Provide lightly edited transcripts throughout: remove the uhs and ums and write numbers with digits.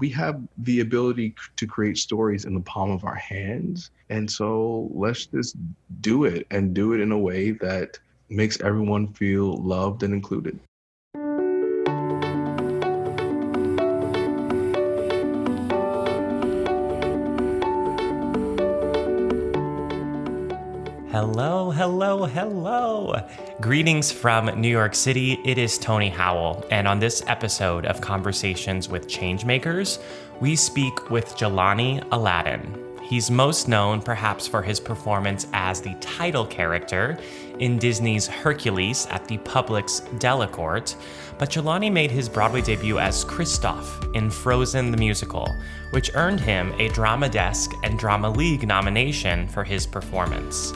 we have the ability to create stories in the palm of our hands. And so let's just do it and do it in a way that makes everyone feel loved and included. Hello, hello, hello. Greetings from New York City. It is Tony Howell, and on this episode of Conversations with Changemakers, we speak with Jelani Alladin. He's most known perhaps for his performance as the title character in Disney's Hercules at the Publix Delacorte, but Jelani made his Broadway debut as Kristoff in Frozen the Musical, which earned him a Drama Desk and Drama League nomination for his performance.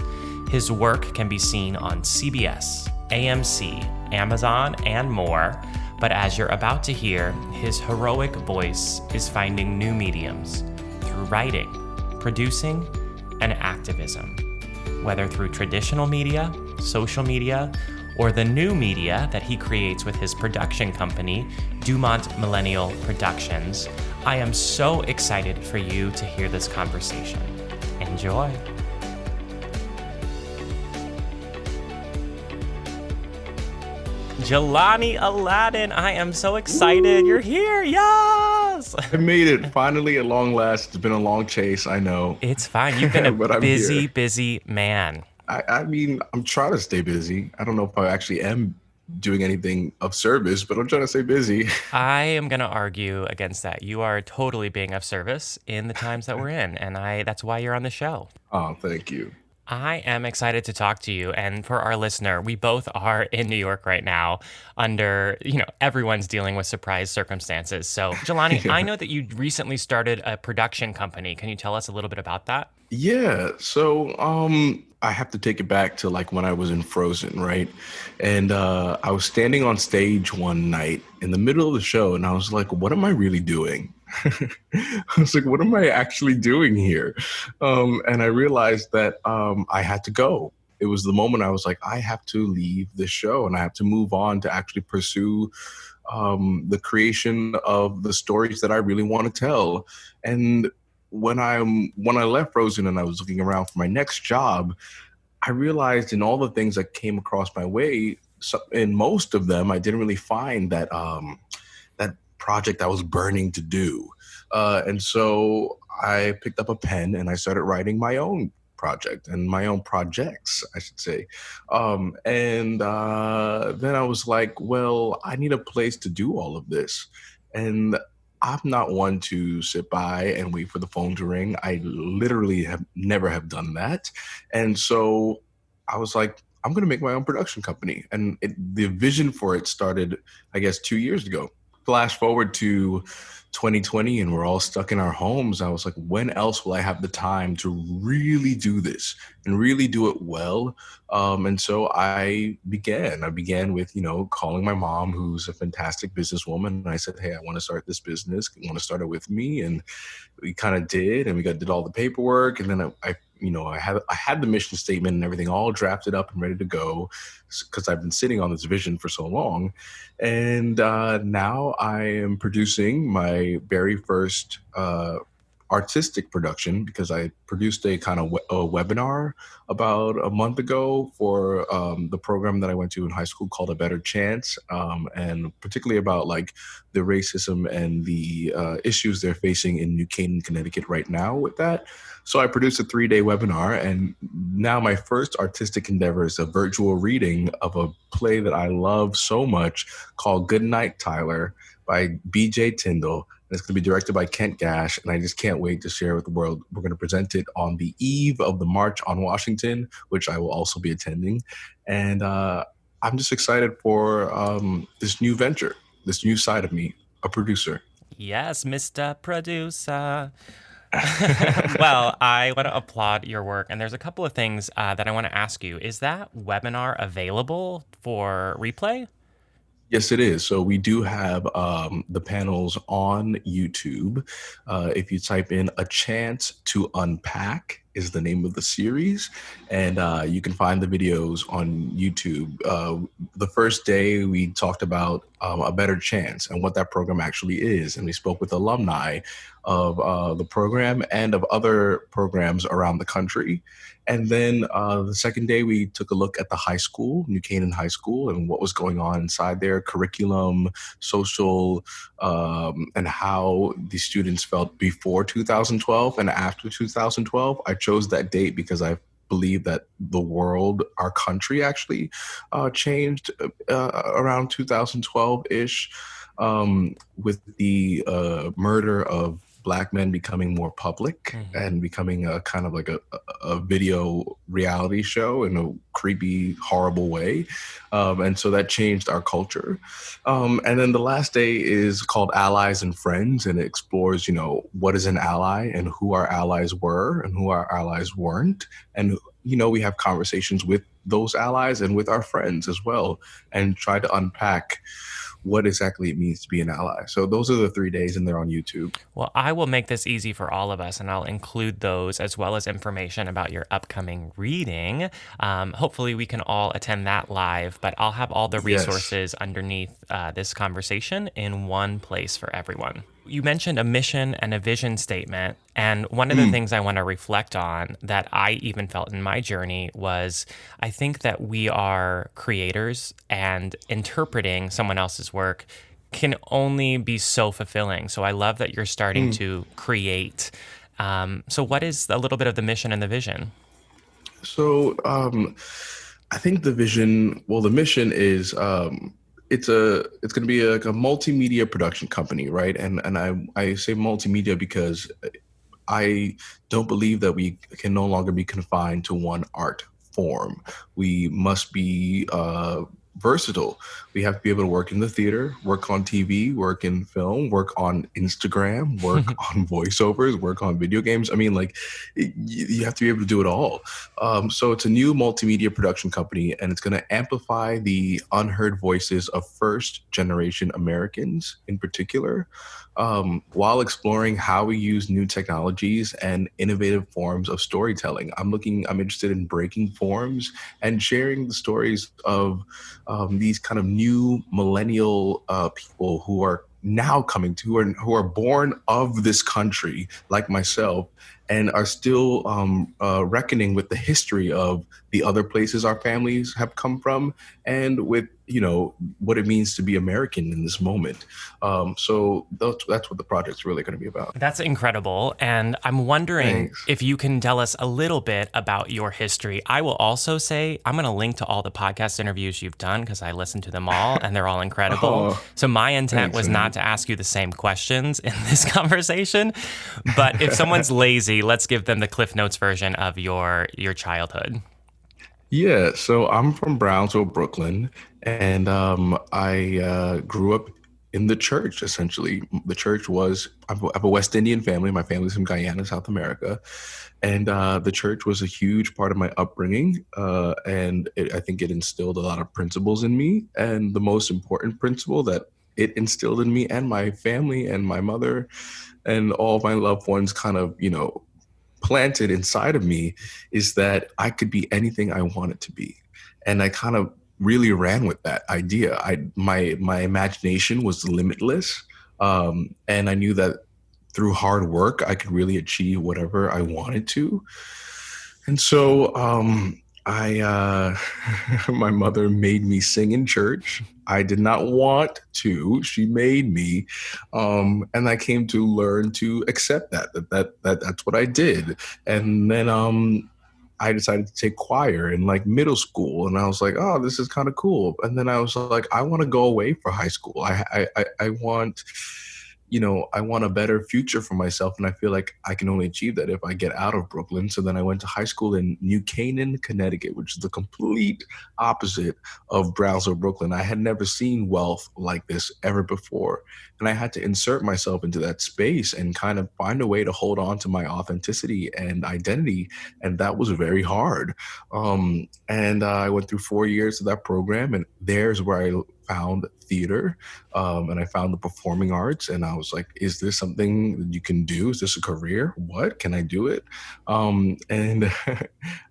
His work can be seen on CBS, AMC, Amazon, and more, but as you're about to hear, his heroic voice is finding new mediums through writing, producing, and activism. Whether through traditional media, social media, or the new media that he creates with his production company, Dumont Millennial Productions, I am so excited for you to hear this conversation. Enjoy. Jelani Alladin, I am so excited. You're here. Yes. I made it finally at long last. It's been a long chase, I know. It's fine. You've been a but I'm busy, here. busy man. I mean, I'm trying to stay busy. I don't know if I actually am doing anything of service, but I'm trying to stay busy. I am going to argue against that. You are totally being of service in the times that we're in, and that's why you're on the show. Oh, thank you. I am excited to talk to you. And for our listener, we both are in New York right now under, everyone's dealing with surprise circumstances. So, Jelani, Yeah. I know that you recently started a production company. Can you tell us a little bit about that? Yeah, so I have to take it back to like when I was in Frozen, right? And I was standing on stage one night in the middle of the show and I was like, what am I really doing? I was like, what am I actually doing here? And I realized that I had to go. It was the moment I was like, I have to leave the show and I have to move on to actually pursue the creation of the stories that I really want to tell. And when I left Frozen and I was looking around for my next job, I realized in all the things that came across my way, in most of them, I didn't really find that project I was burning to do. And so I picked up a pen and I started writing my own project and my own projects, I should say. And then I was like, well, I need a place to do all of this. And I'm not one to sit by and wait for the phone to ring. I literally have never have done that. And so I was like, I'm going to make my own production company. And the vision for it started, I guess, 2 years ago. Flash forward to 2020 and we're all stuck in our homes. I was like, when else will I have the time to really do this and really do it well? And so I began with, calling my mom, who's a fantastic businesswoman. And I said, hey, I want to start this business. You want to start it with me? And we kind of did, and did all the paperwork. And then I had the mission statement and everything all drafted up and ready to go because I've been sitting on this vision for so long. And now I am producing my very first artistic production because I produced a kind of a webinar about a month ago for the program that I went to in high school called A Better Chance, and particularly about like the racism and the issues they're facing in New Canaan, Connecticut right now with that. So I produced a 3-day webinar, and now my first artistic endeavor is a virtual reading of a play that I love so much called Good Night, Tyler by B.J. Tyndall. And it's going to be directed by Kent Gash, and I just can't wait to share it with the world. We're going to present it on the eve of the March on Washington, which I will also be attending. And I'm just excited for this new venture, this new side of me, a producer. Yes, Mr. Producer. Well, I want to applaud your work, and there's a couple of things that I want to ask you. Is that webinar available for replay? Yes, it is. So we do have the panels on YouTube. If you type in A Chance to Unpack, is the name of the series, and you can find the videos on YouTube. The first day we talked about A Better Chance and what that program actually is, and we spoke with alumni of the program and of other programs around the country. And then the second day, we took a look at the high school, New Canaan High School, and what was going on inside their curriculum, social, and how the students felt before 2012 and after 2012. I chose that date because I believe that the world, our country actually changed around 2012-ish, with the murder of Black men becoming more public and becoming a kind of like a video reality show in a creepy, horrible way. And so that changed our culture. And then the last day is called Allies and Friends, and it explores, what is an ally and who our allies were and who our allies weren't. And, we have conversations with those allies and with our friends as well, and try to unpack what exactly it means to be an ally. So those are the 3 days, and they're on YouTube. Well, I will make this easy for all of us, and I'll include those as well as information about your upcoming reading. Hopefully, we can all attend that live, but I'll have all the Yes. resources underneath this conversation in one place for everyone. You mentioned a mission and a vision statement. And one of the things I want to reflect on that I even felt in my journey was I think that we are creators, and interpreting someone else's work can only be so fulfilling. So I love that you're starting to create. So what is a little bit of the mission and the vision? So I think the mission is it's going to be a multimedia production company, right? And I say multimedia because I don't believe that we can no longer be confined to one art form. We must be versatile. We have to be able to work in the theater, work on TV, work in film, work on Instagram, work on voiceovers, work on video games. I mean, like, you have to be able to do it all. So it's a new multimedia production company, and it's going to amplify the unheard voices of first generation Americans in particular, while exploring how we use new technologies and innovative forms of storytelling. I'm interested in breaking forms and sharing the stories of these kind of new millennial people who are now coming to, who are born of this country, like myself, and are still reckoning with the history of the other places our families have come from, and with what it means to be American in this moment. So that's what the project's really going to be about. That's incredible. And I'm wondering Thanks. if you can tell us a little bit about your history. I will also say I'm going to link to all the podcast interviews you've done because I listened to them all and they're all incredible. Oh, So my intent thanks, was man. not to ask you the same questions in this conversation. But if someone's lazy, let's give them the Cliff Notes version of your childhood. Yeah, so I'm from Brownsville, Brooklyn, and I grew up in the church. Essentially, the church was I have a West Indian family. My family's from Guyana, South America, and the church was a huge part of my upbringing. I think it instilled a lot of principles in me, and the most important principle that it instilled in me and my family and my mother and all my loved ones kind of planted inside of me is that I could be anything I wanted to be. And I kind of really ran with that idea. My imagination was limitless. And I knew that through hard work, I could really achieve whatever I wanted to. And so my mother made me sing in church. I did not want to. She made me, and I came to learn to accept that's what I did. And then I decided to take choir in like middle school, and I was like, oh, this is kind of cool. And then I was like, I want to go away for high school. I want, I want a better future for myself, and I feel like I can only achieve that if I get out of Brooklyn. So then I went to high school in New Canaan, Connecticut, which is the complete opposite of Brownsville, Brooklyn. I had never seen wealth like this ever before, and I had to insert myself into that space and kind of find a way to hold on to my authenticity and identity, and that was very hard. And I went through 4 years of that program, and there's where I found theater, and I found the performing arts, and I was like, is this something that you can do? Is this a career? What can I do it? And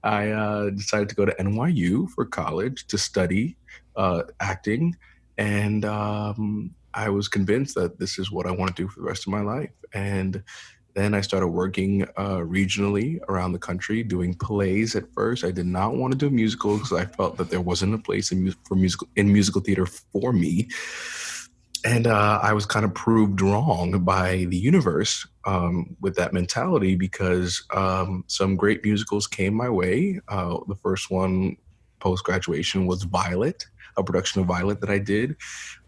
I decided to go to NYU for college to study acting, and I was convinced that this is what I want to do for the rest of my life. And then I started working regionally around the country, doing plays at first. I did not want to do musicals because I felt that there wasn't a place for musical theater for me, and I was kind of proved wrong by the universe with that mentality because some great musicals came my way. The first one post graduation was Violet, a production of Violet that I did,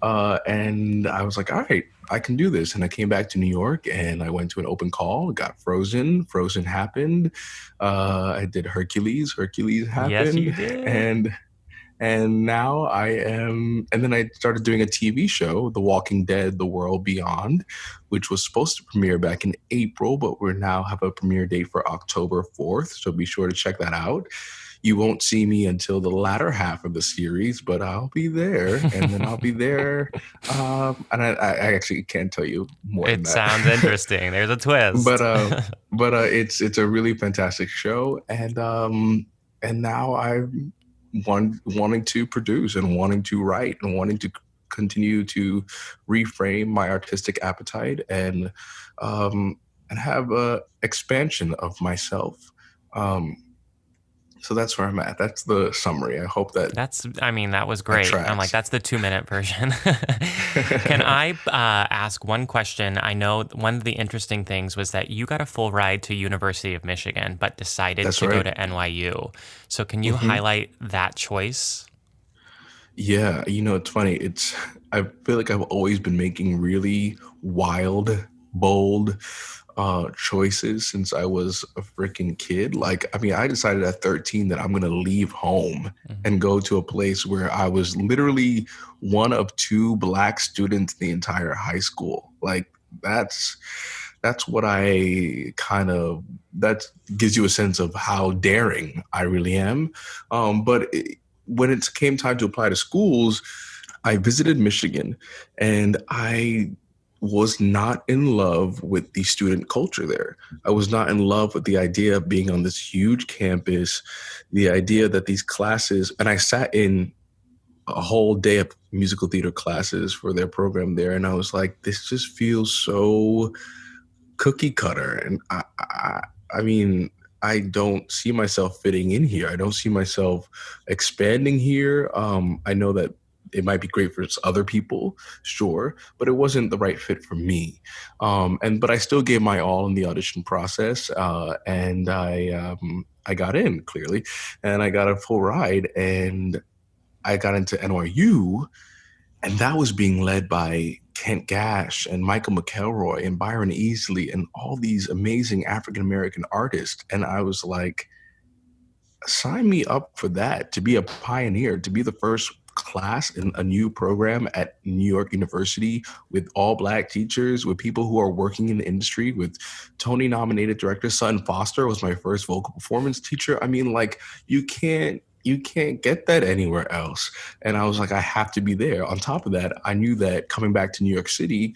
and I was like, all right, I can do this. And I came back to New York and I went to an open call, got Frozen. Frozen happened. I did Hercules. Hercules Yes, you happened. did. And now I am, and then I started doing a TV show, The Walking Dead, The World Beyond, which was supposed to premiere back in April, but we now have a premiere date for October 4th. So be sure to check that out. You won't see me until the latter half of the series, but I'll be there, and then I'll be there. And I actually can't tell you more than It that. sounds interesting. There's a twist. but it's a really fantastic show, and now I'm wanting to produce and wanting to write and wanting to continue to reframe my artistic appetite and have a expansion of myself. Um, so that's where I'm at. That's the summary. I hope that I mean, that was that great. I'm like, tracks. that's the 2 minute version. Can I ask one question? I know one of the interesting things was that you got a full ride to University of Michigan, but decided That's to go right. to NYU. So can you Hmm. highlight that choice? Yeah, it's funny. I feel like I've always been making really wild, bold choices since I was a freaking kid. Like, I mean, I decided at 13 that I'm gonna leave home Mhm. and go to a place where I was literally one of two black students in the entire high school. Like, that's that's what I kind of that gives you a sense of how daring I really am. But when it came time to apply to schools, I visited Michigan, and I was not in love with the student culture there. I was not in love with the idea of being on this huge campus, the idea that these classes, and I sat in a whole day of musical theater classes for their program there, and I was like, this just feels so cookie cutter. And I mean, I don't see myself fitting in here. I don't see myself expanding here. I know that it might be great for other people, sure, but it wasn't the right fit for me. But I still gave my all in the audition process, and I got in clearly, and I got a full ride, and I got into NYU, and that was being led by Kent Gash and Michael McElroy and Byron Easley and all these amazing African American artists. And I was like, sign me up for that, to be a pioneer, to be the first class in a new program at New York University with all black teachers, with people who are working in the industry, with Tony nominated director Sutton Foster was my first vocal performance teacher. I mean, like, you can't get that anywhere else. And I was like, I have to be there. On top of that, I knew that coming back to New York City,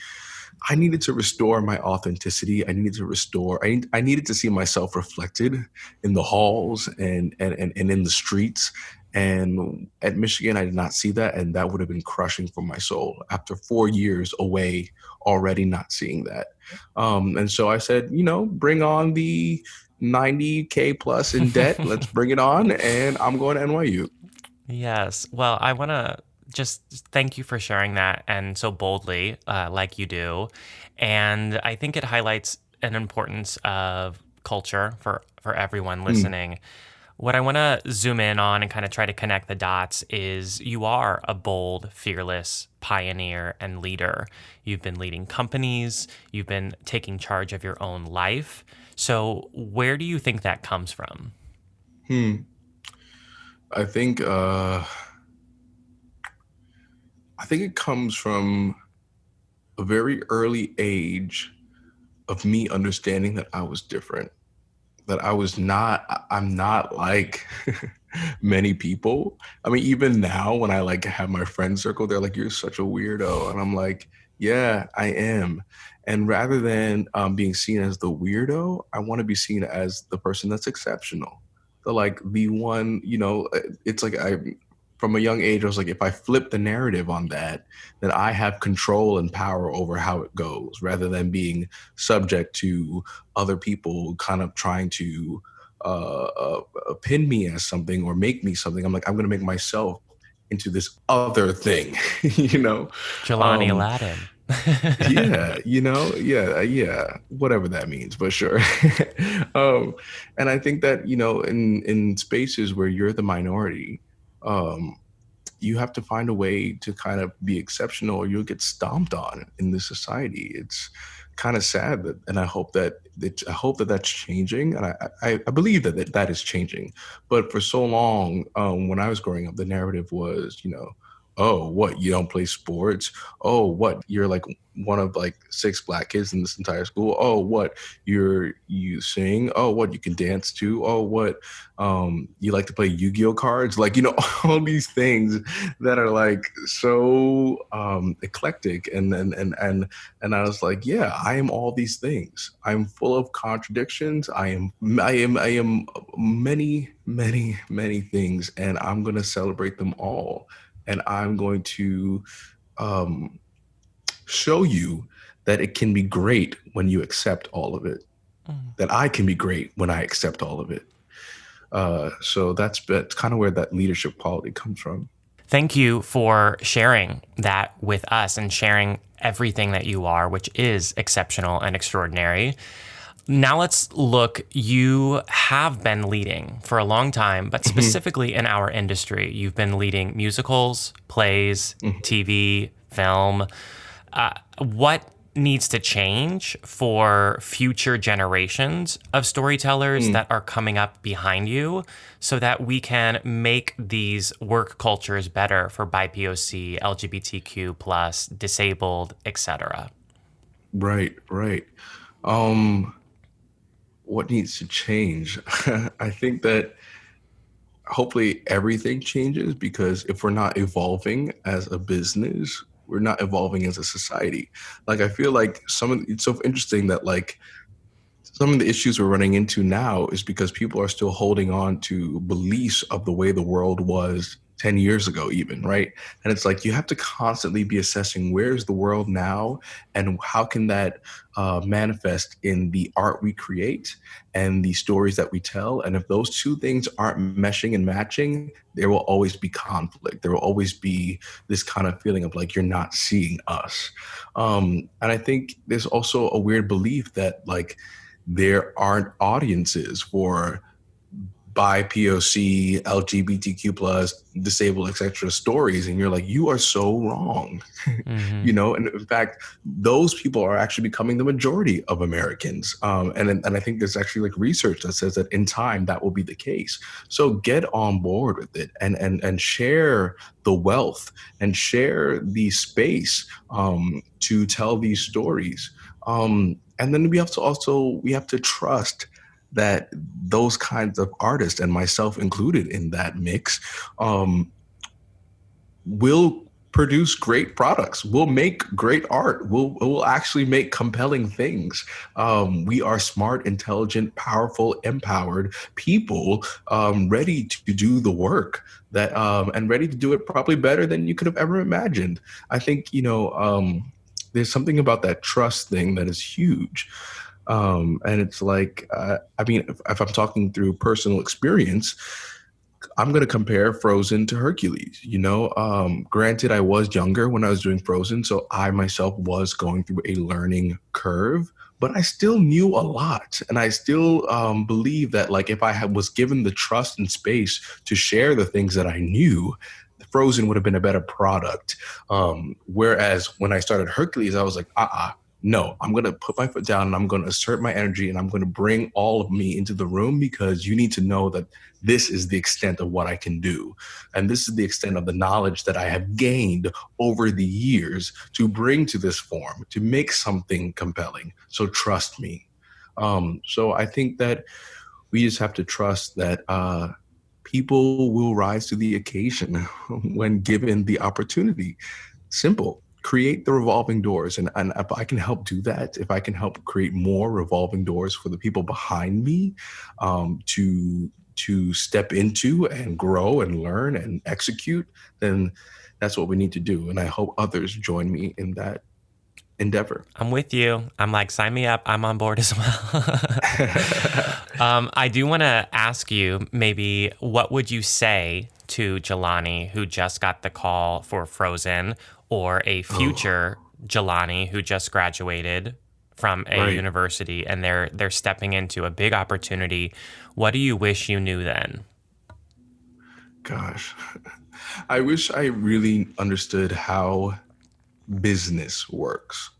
I needed to restore my authenticity. I needed to see myself reflected in the halls and in the streets. And at Michigan, I did not see that. And that would have been crushing for my soul after 4 years away, already not seeing that. And so I said, bring on the 90K plus in debt. Let's bring it on. And I'm going to NYU. Yes. Well, I want to just thank you for sharing that and so boldly, like you do. And I think it highlights an importance of culture for everyone Mm, listening. What I want to zoom in on and kind of try to connect the dots is you are a bold, fearless pioneer and leader. You've been leading companies, you've been taking charge of your own life. So, where do you think that comes from? hmm. I think I think it comes from a very early age of me understanding that I was different. that I'm not like many people. I mean, even now when I like have my friend circle, they're like, "You're such a weirdo," and I'm like, "Yeah, I am." And rather than being seen as the weirdo, I want to be seen as the person that's exceptional. The one, it's like from a young age, I was like, if I flip the narrative on that, then I have control and power over how it goes, rather than being subject to other people kind of trying to pin me as something or make me something. I'm like, I'm going to make myself into this other thing, you know? Jelani Um, Alladin. yeah, yeah, whatever that means, but sure. um, and I think that, in spaces where you're the minority, um, you have to find a way to kind of be exceptional or you'll get stomped on in this society. It's kind of sad that, and I hope that that's changing. And I believe that is changing. But for so long, when I was growing up, the narrative was, oh, what, you don't play sports? Oh, what, you're like one of like six black kids in this entire school? Oh, what, you sing? Oh, what, you can dance too? Oh, what, you like to play Yu-Gi-Oh cards? Like, all these things that are like so eclectic, and I was like, yeah, I am all these things. I'm full of contradictions. I am many, many, many things, and I'm going to celebrate them all. And I'm going to um, show you that it can be great when you accept all of it. Mm. That I can be great when I accept all of it. So that's kind of where that leadership quality comes from. Thank you for sharing that with us and sharing everything that you are, which is exceptional and extraordinary. Now let's look. You have been leading for a long time, but Mhm, specifically in our industry, you've been leading musicals, plays, mhm, TV, film. What needs to change for future generations of storytellers mm. that are coming up behind you so that we can make these work cultures better for BIPOC, LGBTQ plus, disabled, etc.? Right, right. Um, what needs to change? I think that hopefully everything changes, because if we're not evolving as a business, we're not evolving as a society. Like I feel like it's so interesting that like some of the issues we're running into now is because people are still holding on to beliefs of the way the world was 10 years ago, even, right? And it's like you have to constantly be assessing where's the world now and how can that manifest in the art we create and the stories that we tell. And if those two things aren't meshing and matching, there will always be conflict. There will always be this kind of feeling of like you're not seeing us. And I think there's also a weird belief that like there aren't audiences for bi POC, LGBTQ plus, disabled, etc. stories. And you're like, you are so wrong. Mm-hmm. And in fact, those people are actually becoming the majority of Americans. And I think there's actually like research that says that in time that will be the case. So get on board with it and share the wealth and share the space to tell these stories. And then we have to trust that those kinds of artists, and myself included in that mix, um, will produce great products. We'll make great art. We'll actually make compelling things. We are smart, intelligent, powerful, empowered people, ready to do the work that and ready to do it probably better than you could have ever imagined. I think there's something about that trust thing that is huge. And it's like, I mean, if I'm talking through personal experience, I'm going to compare Frozen to Hercules. Granted, I was younger when I was doing Frozen, so I myself was going through a learning curve, but I still knew a lot, and I still believe that, like, if was given the trust and space to share the things that I knew, Frozen would have been a better product. Whereas when I started Hercules, I was like, no, I'm going to put my foot down and I'm going to assert my energy and I'm going to bring all of me into the room, because you need to know that this is the extent of what I can do. And this is the extent of the knowledge that I have gained over the years to bring to this form, to make something compelling. So trust me. So I think that we just have to trust that people will rise to the occasion when given the opportunity. Simple. Create the revolving doors. And if I can help do that, if I can help create more revolving doors for the people behind me to step into and grow and learn and execute, then that's what we need to do. And I hope others join me in that endeavor. I'm with you. I'm like, sign me up. I'm on board as well. I do want to ask you, maybe, what would you say to Jelani, who just got the call for Frozen, or a Oh, future Jelani who just graduated from a right. university and they're stepping into a big opportunity? What do you wish you knew then? Gosh. I wish I really understood how business works.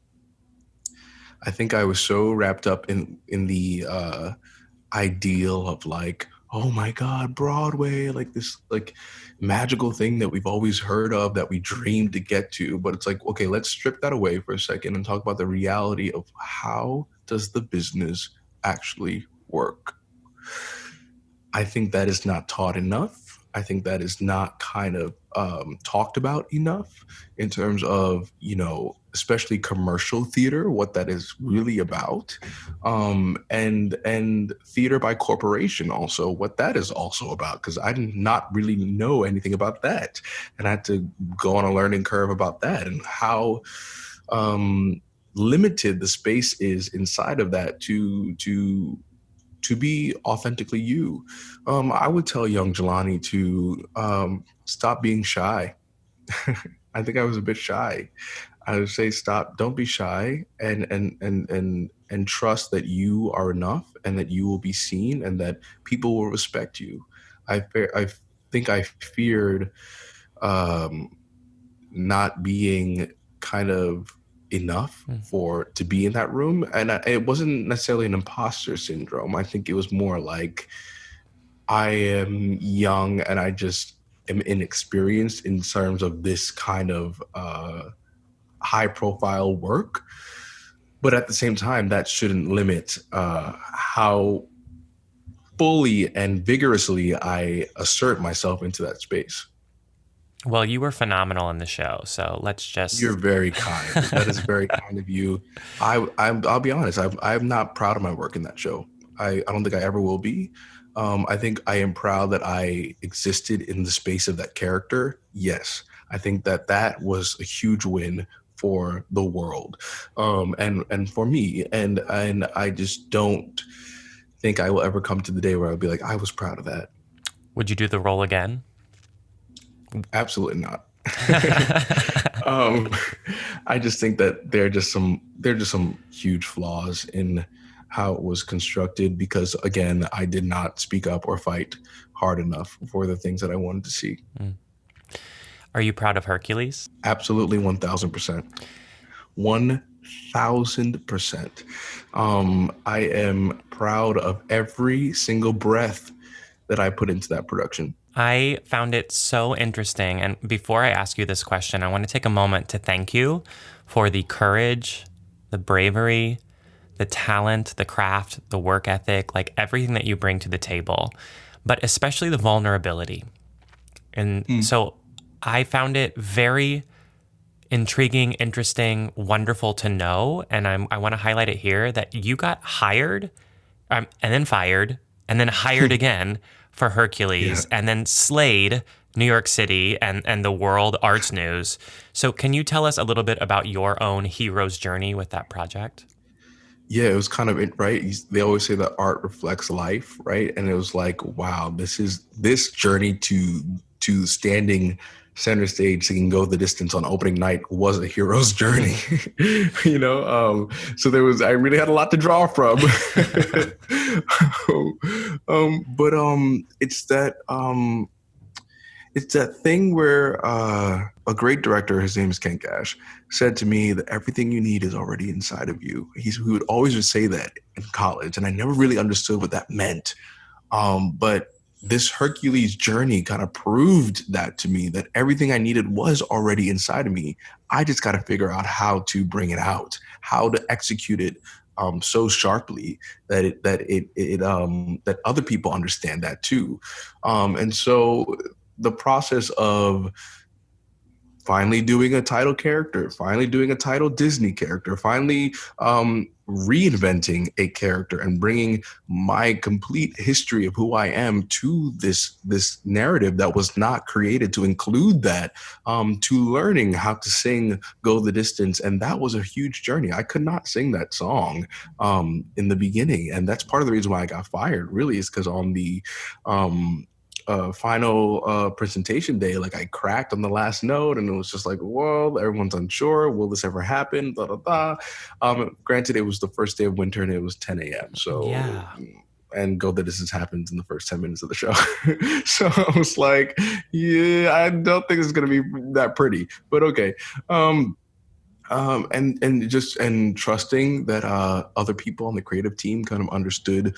I think I was so wrapped up in the ideal of like, oh my God, Broadway, like this like magical thing that we've always heard of that we dreamed to get to. But it's like, okay, let's strip that away for a second and talk about the reality of how does the business actually work. I think that is not taught enough. I think that is not kind of talked about enough in terms of, especially commercial theater, what that is really about, and theater by corporation also, what that is also about. Because I did not really know anything about that, and I had to go on a learning curve about that and how limited the space is inside of that to be authentically you. I would tell young Jelani to stop being shy. I think I was a bit shy. I would say stop, don't be shy, and trust that you are enough and that you will be seen and that people will respect you. I think I feared um, not being kind of enough Mm. for to be in that room, and it wasn't necessarily an imposter syndrome. I think it was more like I am young and I just am inexperienced in terms of this kind of high profile work, but at the same time that shouldn't limit how fully and vigorously I assert myself into that space. Well, you were phenomenal in the show, so let's You're just. very kind. That is very kind of you. I'll be honest. I'm not proud of my work in that show. I don't think I ever will be. I think I am proud that I existed in the space of that character. Yes, I think that that was a huge win for the world, and for me. And I just don't think I will ever come to the day where I'll be like, I was proud of that. Would you do the role again? Absolutely not. um, I just think that there are just some huge flaws in how it was constructed because again, I did not speak up or fight hard enough for the things that I wanted to see. Mm. Are you proud of Hercules? Absolutely 1000%. 1000%. I am proud of every single breath that I put into that production. I found it so interesting. And before I ask you this question, I want to take a moment to thank you for the courage, the bravery, the talent, the craft, the work ethic, like everything that you bring to the table, but especially the vulnerability. And Mm. so I found it very intriguing, interesting, wonderful to know. And I want to highlight it here that you got hired and then fired and then hired again for Yeah. Hercules and then slayed New York City and the world arts news. So can you tell us a little bit about your own hero's journey with that project? Yeah, it was kind of it, right. They always say that art reflects life, right? And it was like, wow, this journey to standing center stage, so you can go the distance on opening night was a hero's journey, So I really had a lot to draw from, but it's that thing where a great director, his name is Ken Cash, said to me that everything you need is already inside of you. He would always just say that in college, and I never really understood what that meant. But this Hercules journey kind of proved that to me, that everything I needed was already inside of me. I just got to figure out how to bring it out, how to execute it so sharply that that other people understand that too. And so the process of finally doing a title character, finally doing a title Disney character, finally reinventing a character and bringing my complete history of who I am to this narrative that was not created to include that, to learning how to sing "Go the Distance," and that was a huge journey. I could not sing that song in the beginning, and that's part of the reason why I got fired. Really, is because on the final presentation day, like I cracked on the last note, and it was just like, well, everyone's unsure. Will this ever happen? Blah blah blah. Granted, it was the first day of winter, and it was 10 a.m. So. Yeah. And Go the Distance happens in the first 10 minutes of the show. So I was like, yeah, I don't think it's going to be that pretty, but okay. And trusting that other people on the creative team kind of understood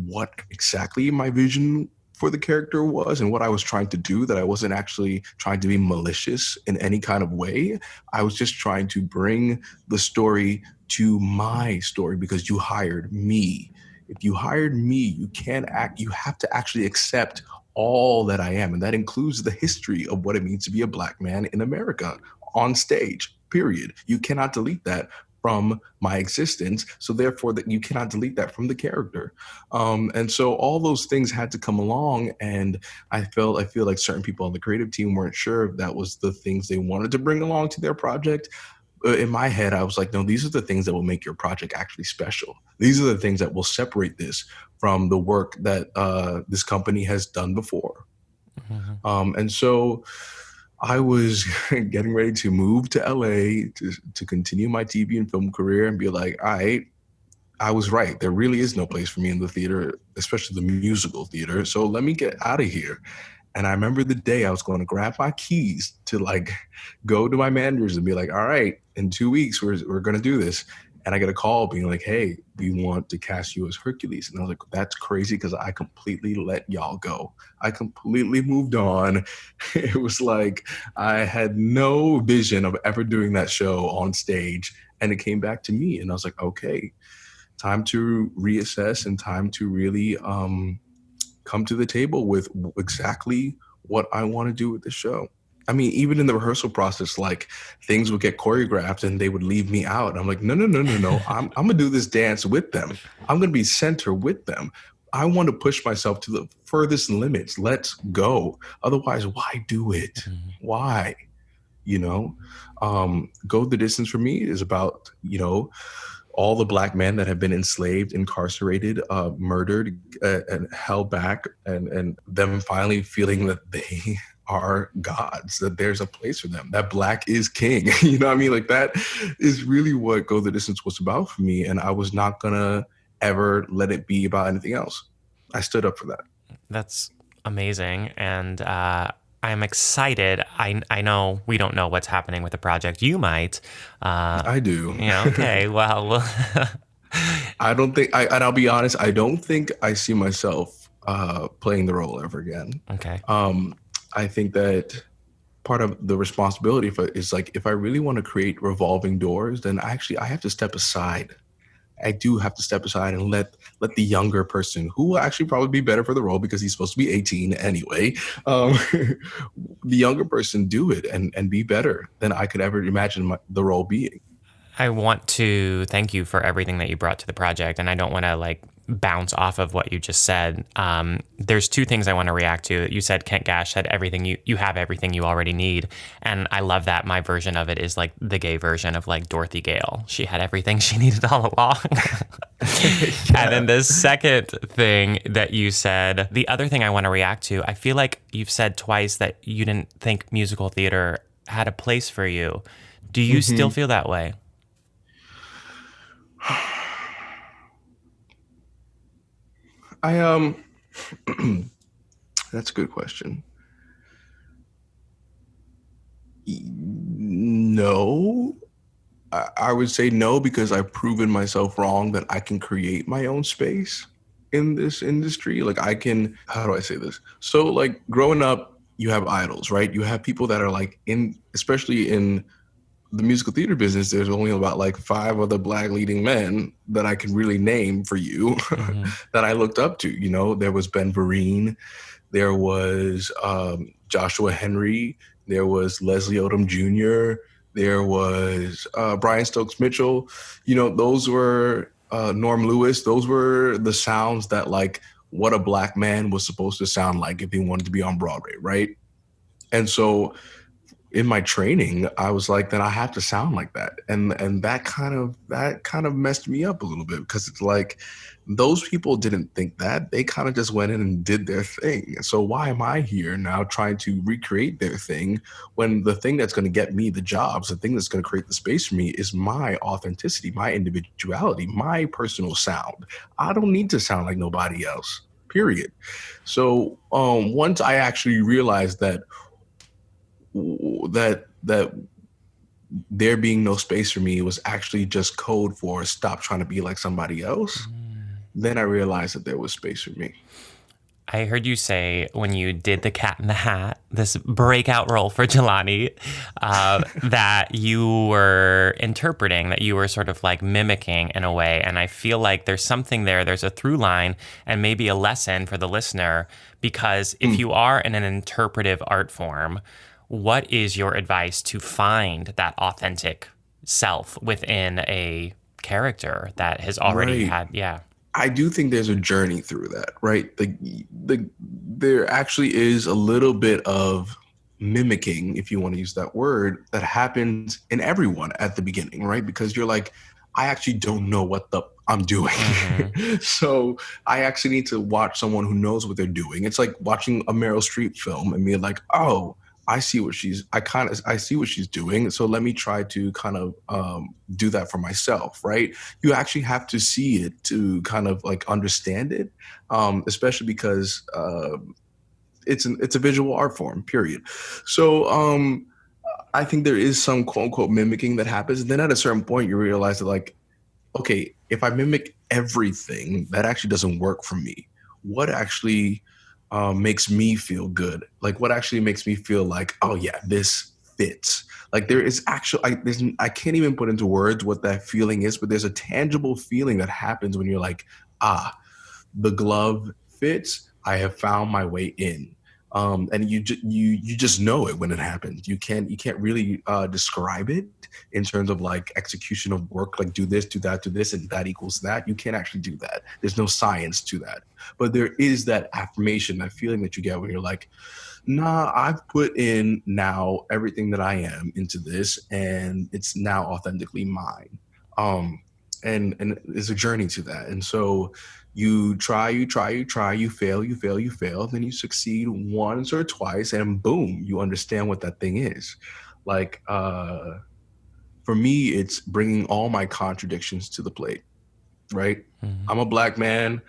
what exactly my vision for the character was and what I was trying to do, that I wasn't actually trying to be malicious in any kind of way. I was just trying to bring the story to my story because you hired me. If you hired me, you can't act, you have to actually accept all that I am. And that includes the history of what it means to be a Black man in America on stage, period. You cannot delete that from my existence. So therefore that you cannot delete that from the character. And so all those things had to come along. And I feel like certain people on the creative team weren't sure if that was the things they wanted to bring along to their project. In my head, I was like, no, these are the things that will make your project actually special. These are the things that will separate this from the work that this company has done before. Mm-hmm. And so I was getting ready to move to LA to continue my TV and film career and be like, all right, I was right. There really is no place for me in the theater, especially the musical theater. So let me get out of here. And I remember the day I was going to grab my keys to like go to my managers and be like, all right, in 2 weeks, we're going to do this. And I get a call being like, hey, we want to cast you as Hercules. And I was like, that's crazy because I completely let y'all go. I completely moved on. It was like I had no vision of ever doing that show on stage. And it came back to me. And I was like, okay, time to reassess and time to really come to the table with exactly what I want to do with the show. I mean, even in the rehearsal process, like things would get choreographed and they would leave me out. I'm like, no, no, no, no, no. I'm gonna do this dance with them. I'm gonna be center with them. I want to push myself to the furthest limits. Let's go. Otherwise, why do it? Mm-hmm. Why? You know, Go the Distance for me is about, all the Black men that have been enslaved, incarcerated, murdered, and held back, and them finally feeling that they are gods, that there's a place for them, that Black is king. You know what I mean? Like that is really what Go the Distance was about for me. And I was not gonna ever let it be about anything else. I stood up for that. That's amazing. And I'm excited. I know we don't know what's happening with the project. You might. I do. Okay. Well, I don't think and I'll be honest, I don't think I see myself playing the role ever again. okay. I think that part of the responsibility is like, if I really want to create revolving doors, then I have to step aside. I do have to step aside and let the younger person, who will actually probably be better for the role because he's supposed to be 18 anyway, the younger person do it and be better than I could ever imagine the role being. I want to thank you for everything that you brought to the project, and I don't want to like bounce off of what you just said. There's two things I want to react to. You said Kent Gash had everything you have everything you already need, and I love that. My version of it is like the gay version of like Dorothy Gale. She had everything she needed all along. And then the second thing that you said, the other thing I want to react to, I feel like you've said twice that you didn't think musical theater had a place for you. Do you still feel that way? I That's a good question. No, I would say no because I've proven myself wrong that I can create my own space in this industry. Like I can, how do I say this? So like growing up, you have idols, right? You have people that are like especially in the musical theater business, there's only about like five other black leading men that I can really name for you Mm-hmm. that I looked up to. You know, there was Ben Vereen, there was Joshua Henry, there was Leslie Odom Jr., there was Brian Stokes Mitchell. You know, those were Norm Lewis. Those were the sounds that like what a black man was supposed to sound like if he wanted to be on Broadway, right? And so in my training, I was like, then I have to sound like that. And that kind of messed me up a little bit because it's like those people didn't think that. They kind of just went in and did their thing. So why am I here now trying to recreate their thing when the thing that's going to get me the jobs, the thing that's going to create the space for me is my authenticity, my individuality, my personal sound. I don't need to sound like nobody else. Period. So once I actually realized that there being no space for me was actually just code for stop trying to be like somebody else, then I realized that there was space for me. I heard you say when you did the Cat in the Hat, this breakout role for Jelani, that you were interpreting, that you were sort of like mimicking in a way. And I feel like there's something there. There's a through line and maybe a lesson for the listener, because if you are in an interpretive art form, what is your advice to find that authentic self within a character that has already Right. had, yeah. I do think there's a journey through that, right? There actually is a little bit of mimicking, if you want to use that word, that happens in everyone at the beginning, right? Because you're like, I actually don't know what the I'm doing. Mm-hmm. So I actually need to watch someone who knows what they're doing. It's like watching a Meryl Streep film and being like, oh, I see what she's doing. So let me try to kind of do that for myself, right? You actually have to see it to kind of like understand it, especially because it's a visual art form, period. So I think there is some quote unquote mimicking that happens. And then at a certain point, you realize that like, okay, if I mimic everything, that actually doesn't work for me. What actually makes me feel good? Like, what actually makes me feel like, oh yeah, this fits? Like, there is actually, I can't even put into words what that feeling is, but there's a tangible feeling that happens when you're like, ah, the glove fits. I have found my way in. And you just know it when it happens. You can't really describe it in terms of like execution of work, like do this, do that, do this, and that equals that. You can't actually do that. There's no science to that. But there is that affirmation, that feeling that you get when you're like, nah, I've put in now everything that I am into this, and it's now authentically mine. Um, and there's a journey to that. And so you try, you fail, you fail, then you succeed once or twice, and boom, you understand what that thing is. Like for me, it's bringing all my contradictions to the plate, right? Mm-hmm. I'm a black man,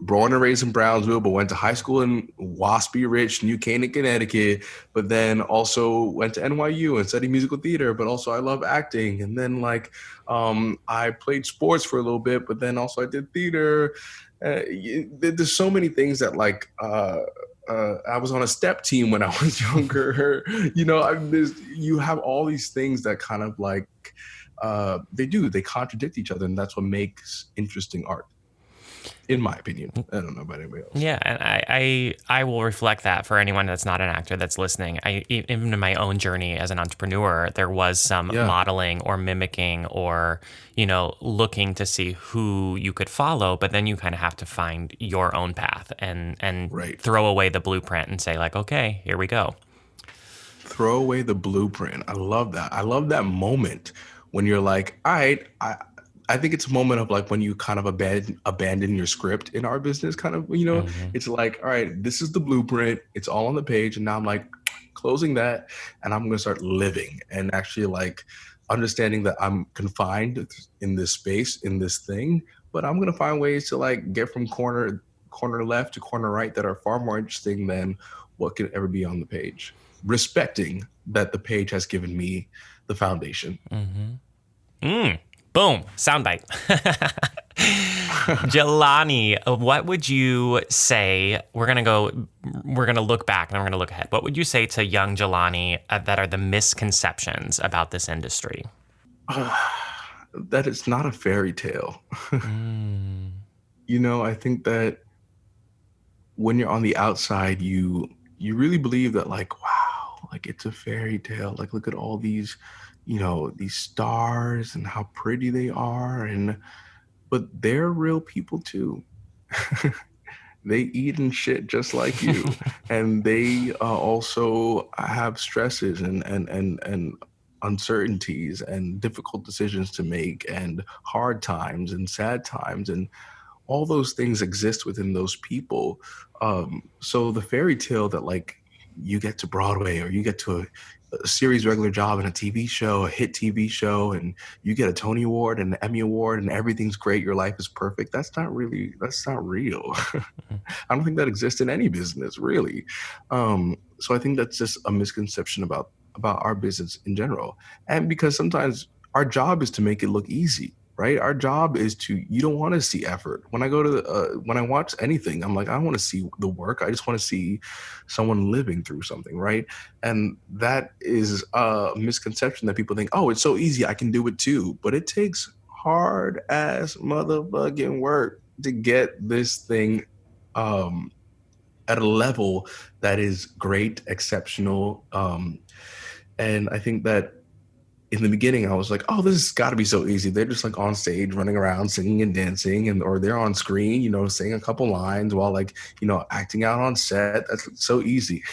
born and raised in Brownsville, but went to high school in Waspy Ridge, New Canaan, Connecticut, but then also went to NYU and studied musical theater, but also I love acting. And then like I played sports for a little bit, but then also I did theater. There's so many things that like I was on a step team when I was younger. You have all these things that kind of like they contradict each other, and that's what makes interesting art, in my opinion. I don't know about anybody else. Yeah, and I will reflect that for anyone that's not an actor that's listening. Even in my own journey as an entrepreneur, there was some Yeah, modeling or mimicking or looking to see who you could follow, but then you kind of have to find your own path and right. throw away the blueprint and say like, okay, here we go. Throw away the blueprint. I love that. I love that moment when you're like, all right, I think it's a moment of like when you kind of abandon your script in our business, kind of, Hmm. it's like, all right, this is the blueprint. It's all on the page. And now I'm like closing that, and I'm going to start living and actually like understanding that I'm confined in this space, in this thing, but I'm going to find ways to like get from corner left to corner right that are far more interesting than what could ever be on the page, respecting that the page has given me the foundation. Hmm. Boom, soundbite. Jelani, what would you say? We're gonna look back and we're gonna look ahead. What would you say to young Jelani that are the misconceptions about this industry? That it's not a fairy tale. Mm. I think that when you're on the outside, you really believe that, like, wow, like it's a fairy tale. Like, look at all these, these stars and how pretty they are, and but they're real people too. They eat and shit just like you, and they also have stresses and uncertainties and difficult decisions to make and hard times and sad times, and all those things exist within those people. So the fairy tale that, like, you get to Broadway, or you get to a series regular job in a TV show, a hit TV show, and you get a Tony Award and an Emmy Award and everything's great, your life is perfect. That's not real. I don't think that exists in any business, really. So I think that's just a misconception about our business in general. And because sometimes our job is to make it look easy, right? Our job is to, you don't want to see effort. When I go to when I watch anything, I'm like, I don't want to see the work. I just want to see someone living through something, right? And that is a misconception that people think, oh, it's so easy, I can do it too. But it takes hard ass motherfucking work to get this thing um, at a level that is great, exceptional. And I think that in the beginning, I was like, oh, this has got to be so easy. They're just like on stage running around singing and dancing, and or they're on screen, saying a couple lines while, like, acting out on set. That's so easy.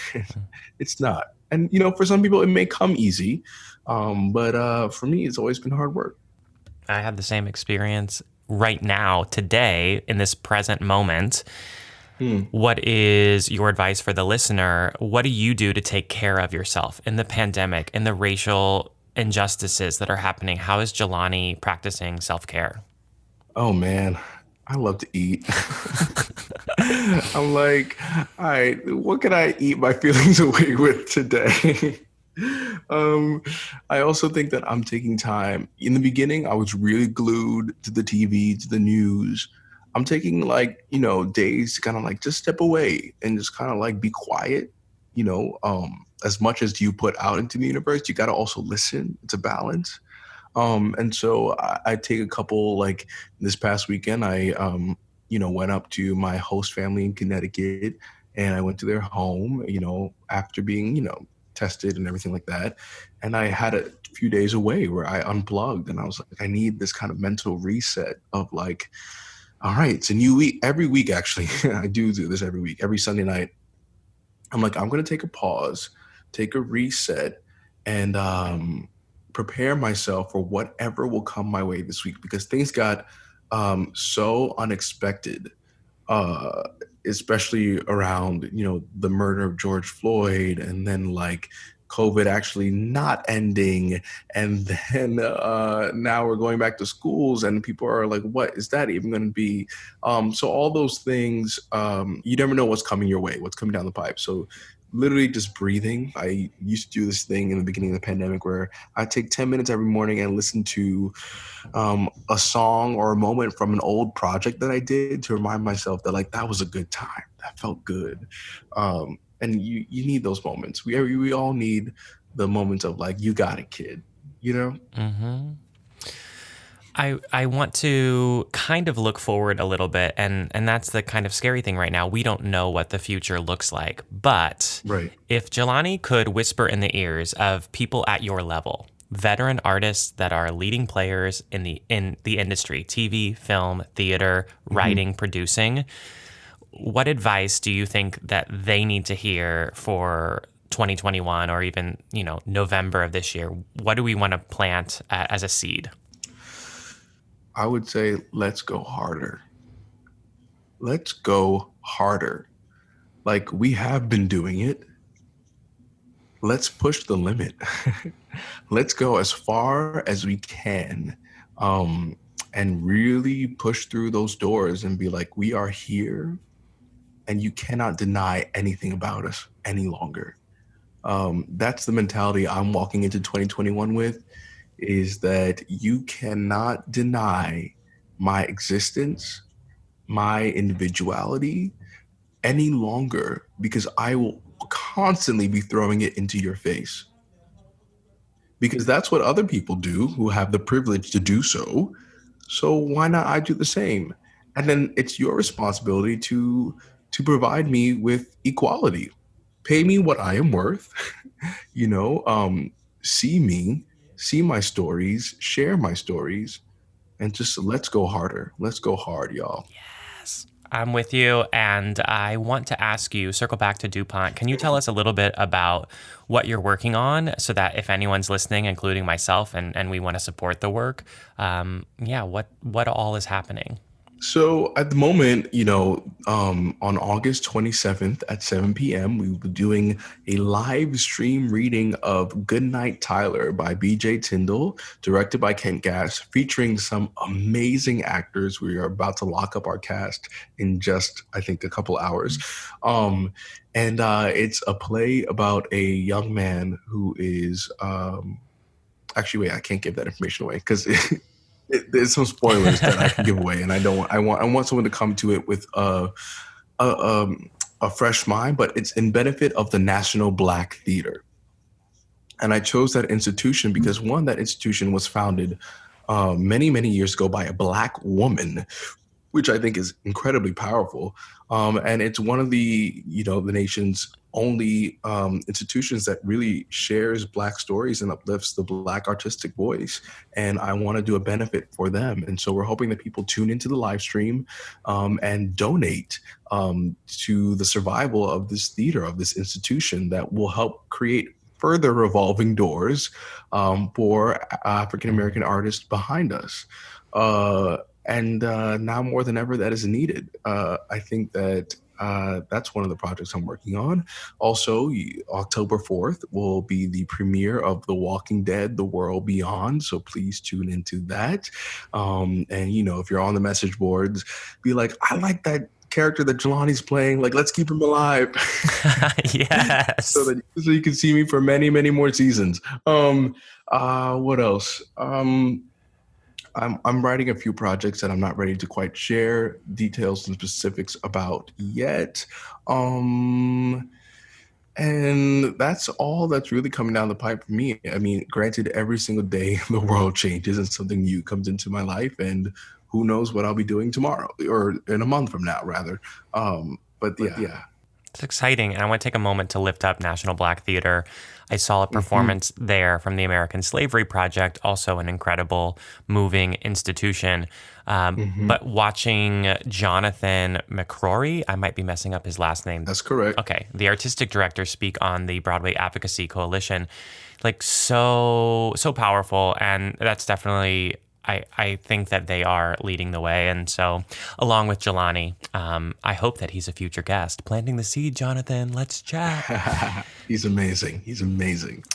It's not. And, for some people, it may come easy. But for me, it's always been hard work. I have the same experience right now, today, in this present moment. Hmm. What is your advice for the listener? What do you do to take care of yourself in the pandemic, in the racial injustices that are happening? How is Jelani practicing self-care? Oh, man. I love to eat. I'm like, all right, what can I eat my feelings away with today? um, I also think that I'm taking time. In the beginning, I was really glued to the TV, to the news. I'm taking, like, days to kind of like just step away and just kind of like be quiet. As much as you put out into the universe, you got to also listen. It's a balance. And so I take a couple, like this past weekend, I, went up to my host family in Connecticut, and I went to their home, after being, tested and everything like that. And I had a few days away where I unplugged, and I was like, I need this kind of mental reset of, like, all right, it's a new week. Every week, actually, I do this every week. Every Sunday night, I'm like, I'm going to take a pause, take a reset, and prepare myself for whatever will come my way this week, because things got so unexpected, uh, especially around, the murder of George Floyd, and then, like, COVID actually not ending. And then now we're going back to schools, and people are like, what is that even going to be? So all those things, you never know what's coming your way, what's coming down the pipe. So literally just breathing. I used to do this thing in the beginning of the pandemic where I take 10 minutes every morning and listen to a song or a moment from an old project that I did to remind myself that, like, that was a good time. That felt good. And you need those moments. We all need the moments of, like, you got it, kid, Mm-hmm. I want to kind of look forward a little bit, and that's the kind of scary thing right now. We don't know what the future looks like. But Right. if Jelani could whisper in the ears of people at your level, veteran artists that are leading players in the industry, TV, film, theater, writing, producing, what advice do you think that they need to hear for 2021, or even, November of this year? What do we want to plant as a seed? I would say, let's go harder. Let's go harder. Like, we have been doing it. Let's push the limit. Let's go as far as we can, um, and really push through those doors and be like, we are here, and you cannot deny anything about us any longer. That's the mentality I'm walking into 2021 with, is that you cannot deny my existence, my individuality any longer because I will constantly be throwing it into your face. Because that's what other people do who have the privilege to do so. So why not I do the same? And then it's your responsibility to provide me with equality. Pay me what I am worth, you know, see me, see my stories, share my stories, and just let's go harder. Let's go hard, y'all. Yes, I'm with you. And I want to ask you, circle back to DuPont. Can you tell us a little bit about what you're working on so that if anyone's listening, including myself, and we want to support the work, yeah, what all is happening? So at the moment, on August 27th at 7 p.m., we will be doing a live stream reading of Goodnight Tyler by BJ Tyndall, directed by Kent Gass, featuring some amazing actors. We are about to lock up our cast in just, I think, a couple hours. And it's a play about a young man who is actually, wait, I can't give that information away because there's some spoilers that I can give away, and I don't. I want someone to come to it with a, a fresh mind, but it's in benefit of the National Black Theater. And I chose that institution because one, that institution was founded many years ago by a Black woman, which I think is incredibly powerful. And it's one of the nation's only institutions that really shares Black stories and uplifts the Black artistic voice. And I want to do a benefit for them. And so we're hoping that people tune into the live stream and donate to the survival of this theater, of this institution that will help create further revolving doors for African American artists behind us. And now more than ever, that is needed. I think that that's one of the projects I'm working on. Also, October 4th will be the premiere of The Walking Dead: The World Beyond. So please tune into that. And, if you're on the message boards, be like, I like that character that Jelani's playing. Like, let's keep him alive. Yes. So you can see me for many more seasons. What else? I'm writing a few projects that I'm not ready to quite share details and specifics about yet. And that's all that's really coming down the pipe for me. I mean, granted, every single day the world changes and something new comes into my life, and who knows what I'll be doing tomorrow or in a month from now, rather. But yeah. It's exciting. And I want to take a moment to lift up National Black Theater. I saw a performance there from the American Slavery Project, also an incredible, moving institution. But watching Jonathan McCrory, I might be messing up his last name. That's correct. Okay. The artistic director speak on the Broadway Advocacy Coalition, like so powerful. And that's definitely, I think that they are leading the way. And so, along with Jelani, I hope that he's a future guest. Planting the seed, Jonathan. Let's chat. He's amazing. He's amazing.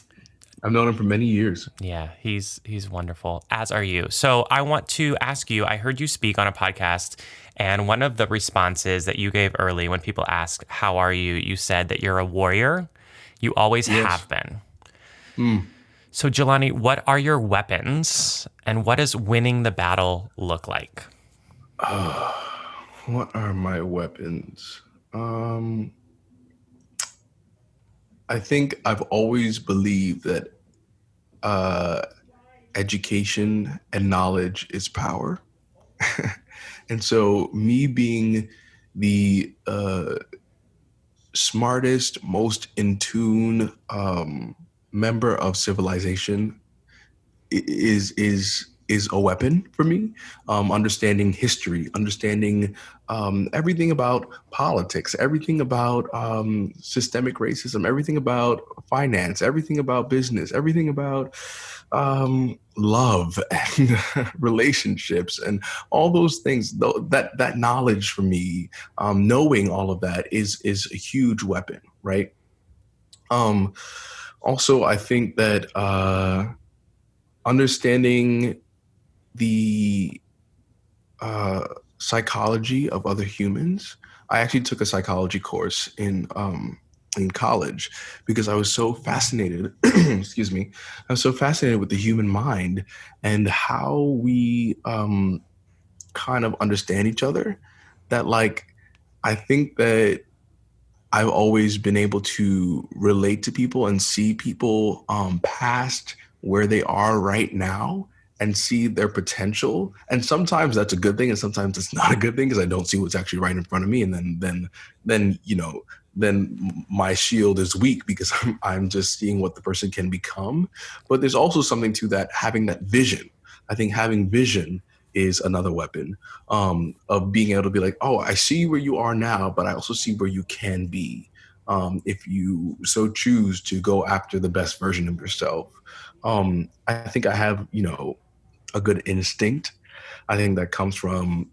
I've known him for many years. Yeah, he's wonderful, as are you. So I want to ask you, I heard you speak on a podcast, and one of the responses that you gave early when people ask, how are you? You said that you're a warrior. You always have been. So, Jelani, what are your weapons, and what does winning the battle look like? What are my weapons? I think I've always believed that education and knowledge is power. And so me being the smartest, most in tune member of civilization is a weapon for me. Understanding history, understanding everything about politics, everything about systemic racism, everything about finance, everything about business, everything about love and relationships and all those things. That knowledge for me, knowing all of that is a huge weapon, right? Also, I think that understanding the psychology of other humans. I actually took a psychology course in college because I was so fascinated. Excuse me. I was so fascinated with the human mind and how we kind of understand each other. that like I think that I've always been able to relate to people and see people past where they are right now and see their potential. And sometimes that's a good thing, and sometimes it's not a good thing because I don't see what's actually right in front of me. And then then my shield is weak because I'm just seeing what the person can become. But there's also something to that, having that vision. I think having vision is another weapon, of being able to be like, oh, I see where you are now, but I also see where you can be, if you so choose to go after the best version of yourself. I think I have, a good instinct. I think that comes from,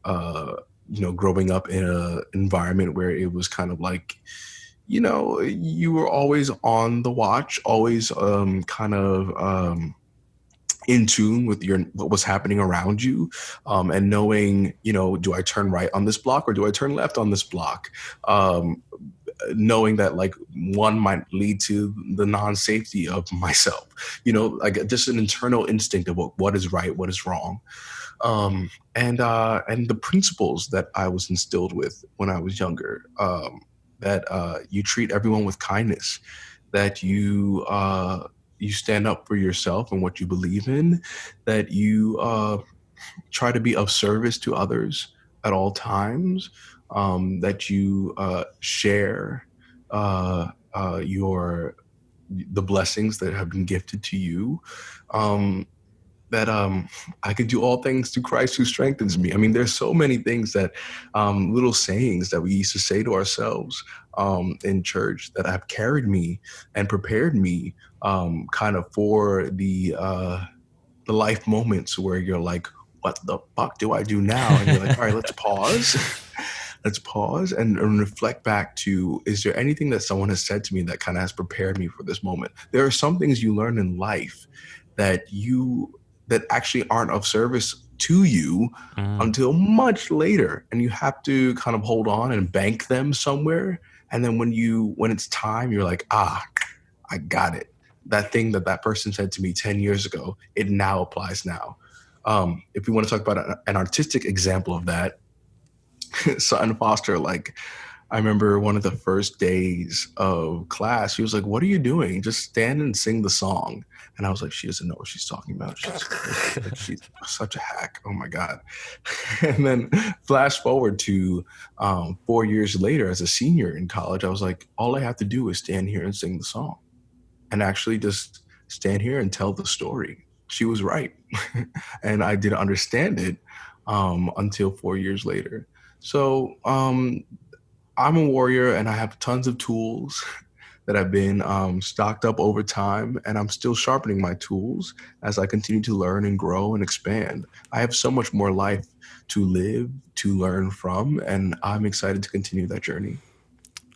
growing up in a environment where it was kind of like, you were always on the watch, always kind of in tune with your what was happening around you, and knowing, do I turn right on this block or do I turn left on this block, um, knowing that like one might lead to the non-safety of myself, like just an internal instinct of what is right, what is wrong, and the principles that I was instilled with when I was younger, that you treat everyone with kindness, that you stand up for yourself and what you believe in, that you try to be of service to others at all times, that you share your the blessings that have been gifted to you, um, that I could do all things through Christ who strengthens me. I mean, there's so many things that, little sayings that we used to say to ourselves in church that have carried me and prepared me, kind of for the life moments where you're like, what the fuck do I do now? And you're like, all right, let's pause. Let's pause and reflect back to, is there anything that someone has said to me that kind of has prepared me for this moment? There are some things you learn in life that actually aren't of service to you Mm. until much later, and you have to kind of hold on and bank them somewhere. And then when it's time, you're like, I got it. That thing that person said to me 10 years ago, it now applies now. If we want to talk about an artistic example of that, Sutton Foster, like, I remember one of the first days of class, she was like, what are you doing? Just stand and sing the song. And I was like, she doesn't know what she's talking about. She's crazy. Like, she's such a hack. Oh my God. And then flash forward to 4 years later as a senior in college, I was like, all I have to do is stand here and sing the song and actually just stand here and tell the story. She was right. And I didn't understand it until 4 years later. So I'm a warrior and I have tons of tools that have been stocked up over time, and I'm still sharpening my tools as I continue to learn and grow and expand. I have so much more life to live, to learn from, and I'm excited to continue that journey.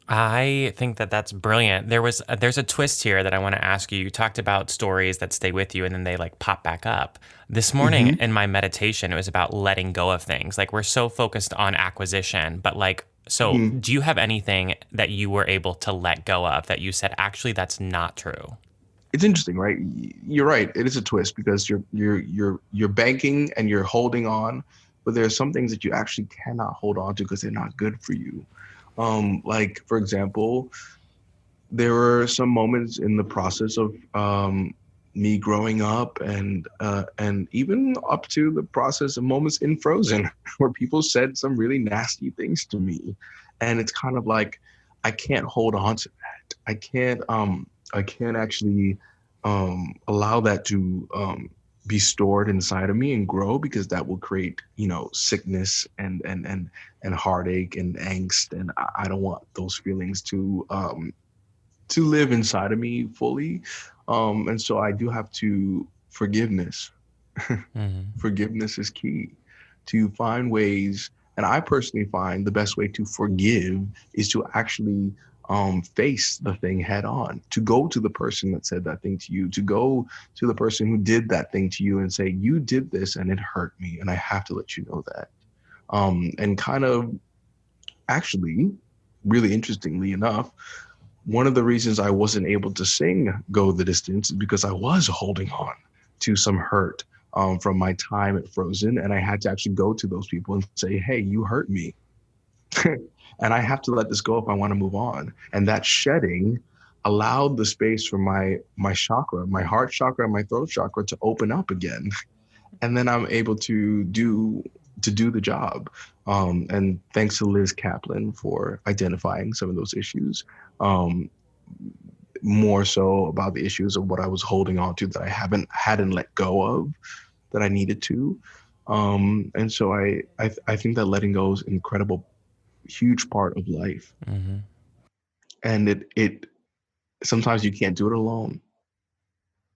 I think that that's brilliant. There's a twist here that I want to ask you. You talked about stories that stay with you and then they like pop back up. This morning Mm-hmm. in my meditation, it was about letting go of things. Like we're so focused on acquisition, but like, so Mm-hmm. do you have anything that you were able to let go of that you said actually that's not true? It's interesting, right? You're right. It is a twist because you're banking and you're holding on, but there are some things that you actually cannot hold on to because they're not good for you. Like for example, there were some moments in the process of me growing up, and even up to the process of moments in Frozen where people said some really nasty things to me, and it's kind of like I can't hold on to that. I can't actually allow that to be stored inside of me and grow, because that will create, sickness and heartache and angst, and I don't want those feelings to live inside of me fully. And so I do have to forgiveness. Hmm. Forgiveness is key to find ways. And I personally find the best way to forgive is to actually face the thing head on, to go to the person that said that thing to you, to go to the person who did that thing to you and say, you did this and it hurt me. And I have to let you know that. And kind of actually, really interestingly enough, one of the reasons I wasn't able to sing Go the Distance is because I was holding on to some hurt from my time at Frozen. And I had to actually go to those people and say, hey, you hurt me. And I have to let this go if I want to move on. And that shedding allowed the space for my chakra, my heart chakra and my throat chakra to open up again. And then I'm able to do the job. And thanks to Liz Kaplan for identifying some of those issues. Um, More so about the issues of what I was holding on to that I hadn't let go of that I needed to. And so I think that letting go is an incredible, huge part of life. Mm-hmm. And it sometimes you can't do it alone.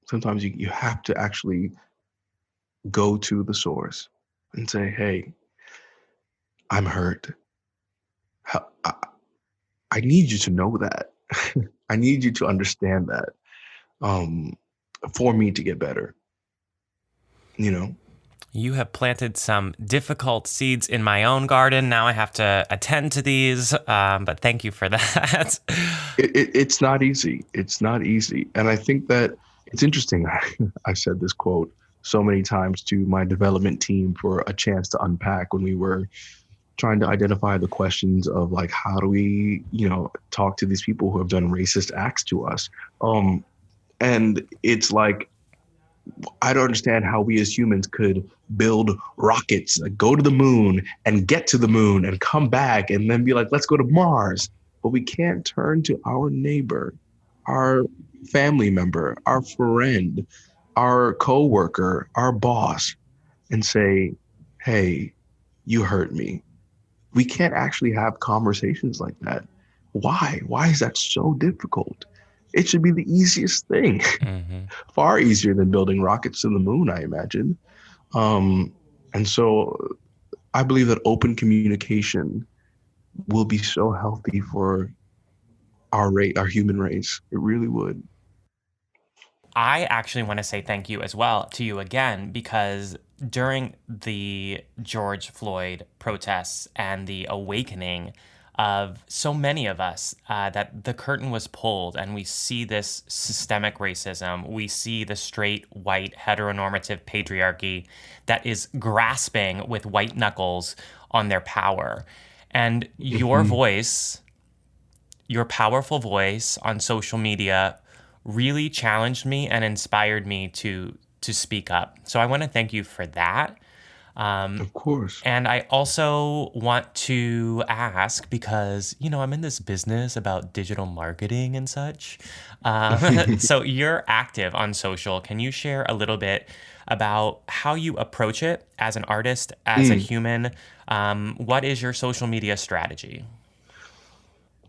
Sometimes you have to actually go to the source and say, hey, I'm hurt. I, I need you to know that. I need you to understand that, um, for me to get better, you know? You have planted some difficult seeds in my own garden. Now I have to attend to these, but thank you for that. It's not easy. It's not easy. And I think that it's interesting. I said this quote so many times to my development team for a chance to unpack when we were trying to identify the questions of like, how do we, talk to these people who have done racist acts to us? And it's like, I don't understand how we as humans could build rockets, like go to the moon and get to the moon and come back and then be like, let's go to Mars. But we can't turn to our neighbor, our family member, our friend, our coworker, our boss, and say, hey, you hurt me. We can't actually have conversations like that. Why? Why is that so difficult? It should be the easiest thing. Mm-hmm. Far easier than building rockets to the moon, I imagine. Um, and so I believe that open communication will be so healthy for our human race. It really would. I actually want to say thank you as well to you again, because during the George Floyd protests and the awakening of so many of us, that the curtain was pulled and we see this systemic racism. We see the straight, white, heteronormative patriarchy that is grasping with white knuckles on their power. And your Mhm. voice, your powerful voice on social media really challenged me and inspired me to speak up. So I want to thank you for that. Of course. And I also want to ask, because, I'm in this business about digital marketing and such. So you're active on social. Can you share a little bit about how you approach it as an artist, as a Mm. human? What is your social media strategy?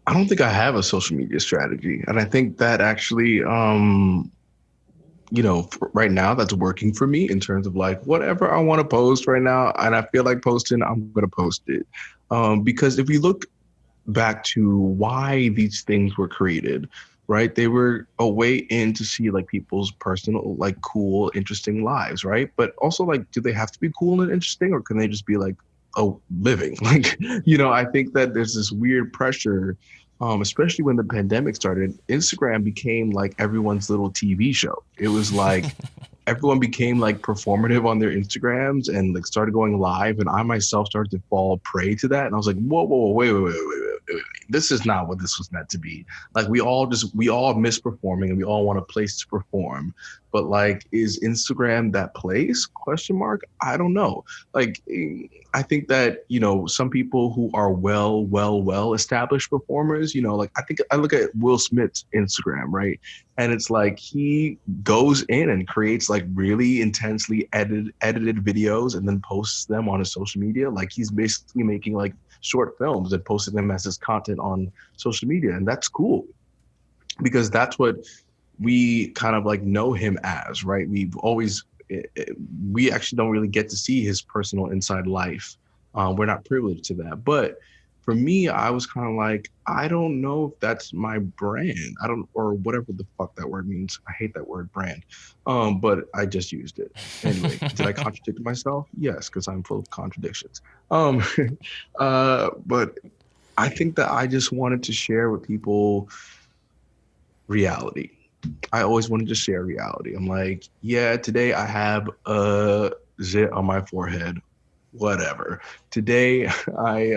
I don't think I have a social media strategy. And I think that actually, right now that's working for me in terms of like whatever I want to post right now and I feel like posting, I'm going to post it. Because if you look back to why these things were created, right? They were a way in to see like people's personal, like cool, interesting lives, right? But also like, do they have to be cool and interesting or can they just be like, oh, living? Like, I think that there's this weird pressure, especially when the pandemic started. Instagram became like everyone's little TV show. It was like, everyone became like performative on their Instagrams and like started going live. And I myself started to fall prey to that. And I was like, whoa, whoa, whoa, wait. This is not what this was meant to be. Like we all misperforming and we all want a place to perform. But like, is Instagram that place? Question mark. I don't know. Like, I think that, some people who are well established performers, like I think I look at Will Smith's Instagram, right? And it's like he goes in and creates like really intensely edited videos and then posts them on his social media. Like he's basically making like short films and posting them as his content on social media. And that's cool because that's what we kind of like know him as, right? We actually don't really get to see his personal inside life. We're not privileged to that. But for me, I was kind of like, I don't know if that's my brand. I don't, or whatever the fuck that word means. I hate that word brand. But I just used it. Anyway, did I contradict myself? Yes, because I'm full of contradictions. Um, but I think that I just wanted to share with people reality. I always wanted to share reality. I'm like, yeah, today I have a zit on my forehead. Whatever. Today I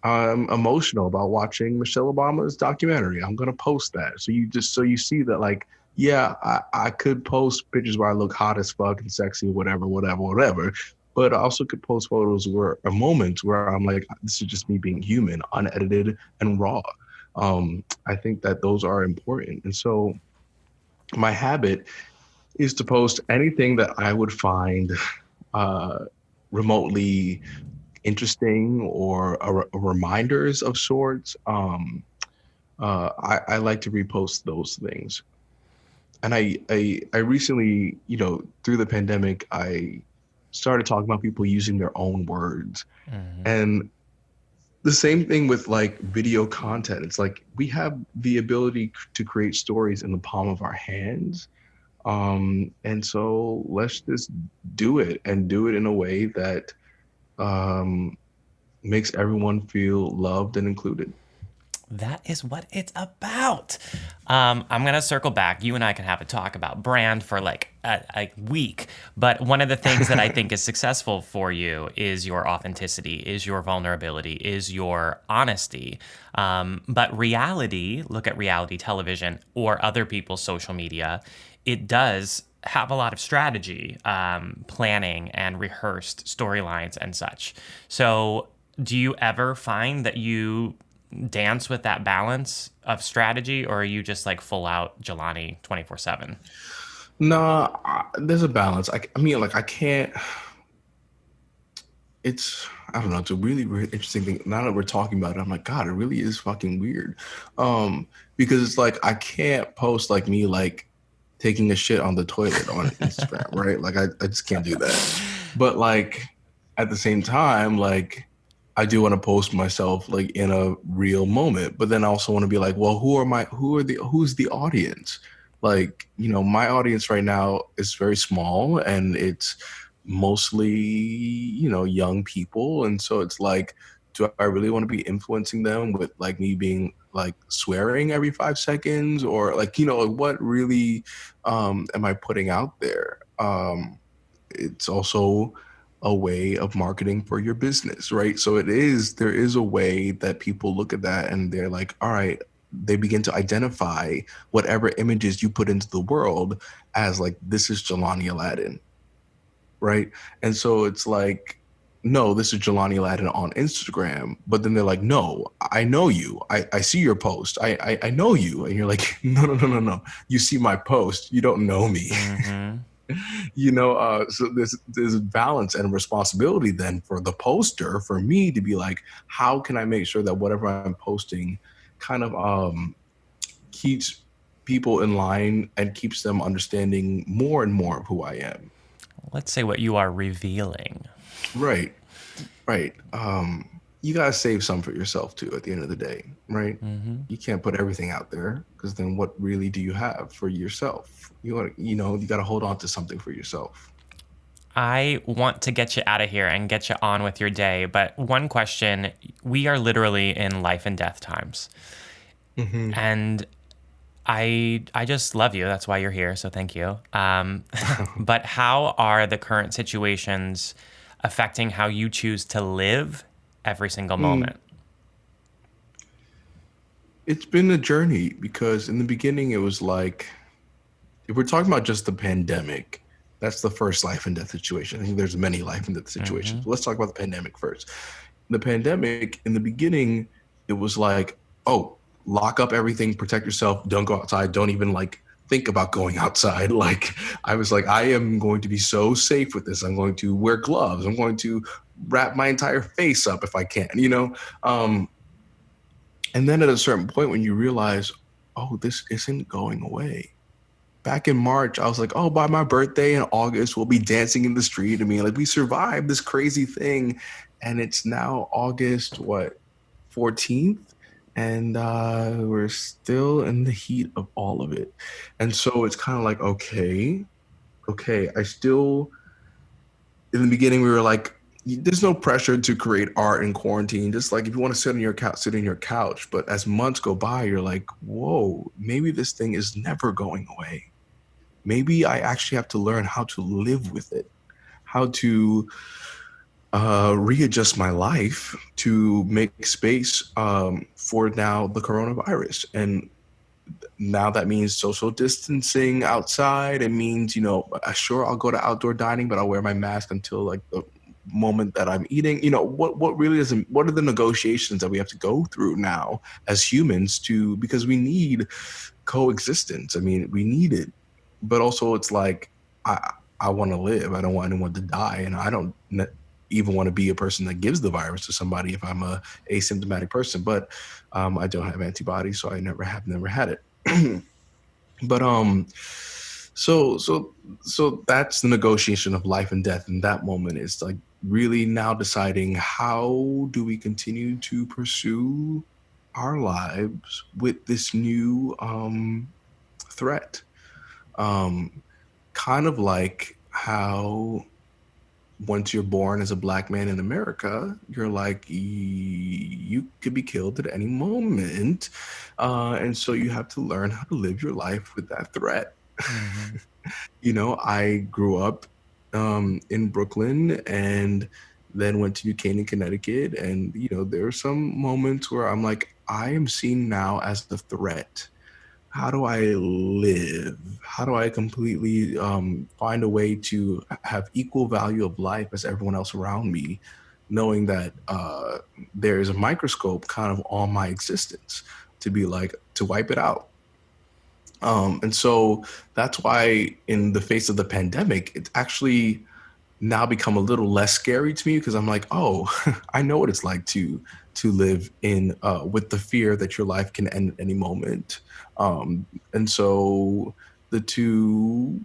I'm emotional about watching Michelle Obama's documentary. I'm gonna post that. So you see that like, yeah, I could post pictures where I look hot as fuck and sexy, whatever, whatever, whatever. But I also could post photos where or moments where I'm like, this is just me being human, unedited and raw. I think that those are important. And so my habit is to post anything that I would find uh, remotely interesting or reminders of sorts. I like to repost those things. And I recently, through the pandemic, I started talking about people using their own words. Mm-hmm. And the same thing with like video content. It's like we have the ability to create stories in the palm of our hands. And so let's just do it and do it in a way that um, makes everyone feel loved and included. That is what it's about. I'm going to circle back. You and I can have a talk about brand for like a week. But one of the things that I think is successful for you is your authenticity, is your vulnerability, is your honesty. But reality, look at reality television or other people's social media, it does have a lot of strategy, planning, and rehearsed storylines and such. So, do you ever find that you dance with that balance of strategy, or are you just like full out Jelani 24/7? No, there's a balance. I mean, like I can't. It's I don't know. It's a really, really interesting thing. Now that we're talking about it, I'm like, God, it really is fucking weird. Because it's like I can't post like me like taking a shit on the toilet on Instagram, right? Like I just can't do that. But like at the same time, like I do want to post myself like in a real moment, but then I also want to be like, well, who's the audience? Like, my audience right now is very small and it's mostly, young people. And so it's like, do I really want to be influencing them with like me being like swearing every 5 seconds or like, like what really am I putting out there? It's also a way of marketing for your business, right? So there is a way that people look at that and they're like, all right, they begin to identify whatever images you put into the world as like, this is Jelani Alladin, right? And so it's like, no, this is Jelani Alladin on Instagram. But then they're like, no, I know you. I see your post. I know you. And you're like, no, no, no, no, no. You see my post. You don't know me. Mm-hmm. So there's balance and responsibility then for the poster, for me to be like, how can I make sure that whatever I'm posting kind of keeps people in line and keeps them understanding more and more of who I am. Let's say what you are revealing. Right, right. You gotta save some for yourself too at the end of the day, right? Mm-hmm. You can't put everything out there because then what really do you have for yourself? You gotta hold on to something for yourself. I want to get you out of here and get you on with your day, but one question, we are literally in life and death times. Hmm. And I just love you. That's why you're here. So thank you. But how are the current situations affecting how you choose to live every single moment? It's been a journey because in the beginning it was like, if we're talking about just the pandemic, that's the first life and death situation. I think there's many life and death situations. Mm-hmm. But let's talk about the pandemic first. The pandemic, in the beginning, it was like, oh, lock up everything, protect yourself, don't go outside, don't even like think about going outside. Like I was like, I am going to be so safe with this. I'm going to wear gloves. I'm going to wrap my entire face up if I can. And then at a certain point when you realize, oh, this isn't going away. Back in March, I was like, oh, by my birthday in August, we'll be dancing in the street. I mean, like we survived this crazy thing. And it's now August, what, 14th? And we're still in the heat of all of it. And so it's kind of like, okay, in the beginning, we were like, there's no pressure to create art in quarantine. Just like if you want to sit on your couch, sit on your couch. But as months go by, you're like, whoa, maybe this thing is never going away. Maybe I actually have to learn how to live with it, how to readjust my life to make space for now the coronavirus. And now that means social distancing outside. It means, sure, I'll go to outdoor dining, but I'll wear my mask until like the moment that I'm eating. What really is, what are the negotiations that we have to go through now as humans because we need coexistence. I mean, we need it, but also it's like, I want to live. I don't want anyone to die. And I don't even want to be a person that gives the virus to somebody if I'm a asymptomatic person, but I don't have antibodies, so I never had it. But so that's the negotiation of life and death in that moment. It's like really now deciding, how do we continue to pursue our lives with this new threat? Um, Kind of like how once you're born as a black man in America, you're like, you could be killed at any moment. And so you have to learn how to live your life with that threat. Mm-hmm. I grew up in Brooklyn and then went to New Canaan, Connecticut. And, there are some moments where I'm like, I am seen now as the threat. How do I live? How do I completely find a way to have equal value of life as everyone else around me, knowing that there is a microscope kind of on my existence to be like, to wipe it out? And so that's why in the face of the pandemic, it's actually now become a little less scary to me, because I'm like, oh, I know what it's like to live in with the fear that your life can end at any moment. And so the two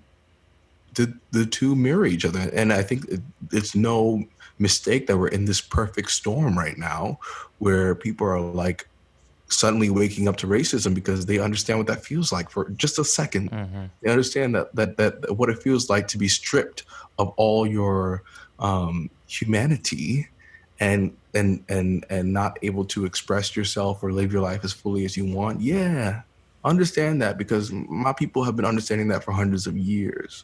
the two mirror each other, and I think it's no mistake that we're in this perfect storm right now, where people are like suddenly waking up to racism because they understand what that feels like for just a second. Mm-hmm. They understand that what it feels like to be stripped of all your humanity, and not able to express yourself or live your life as fully as you want. Yeah, understand that, because my people have been understanding that for hundreds of years.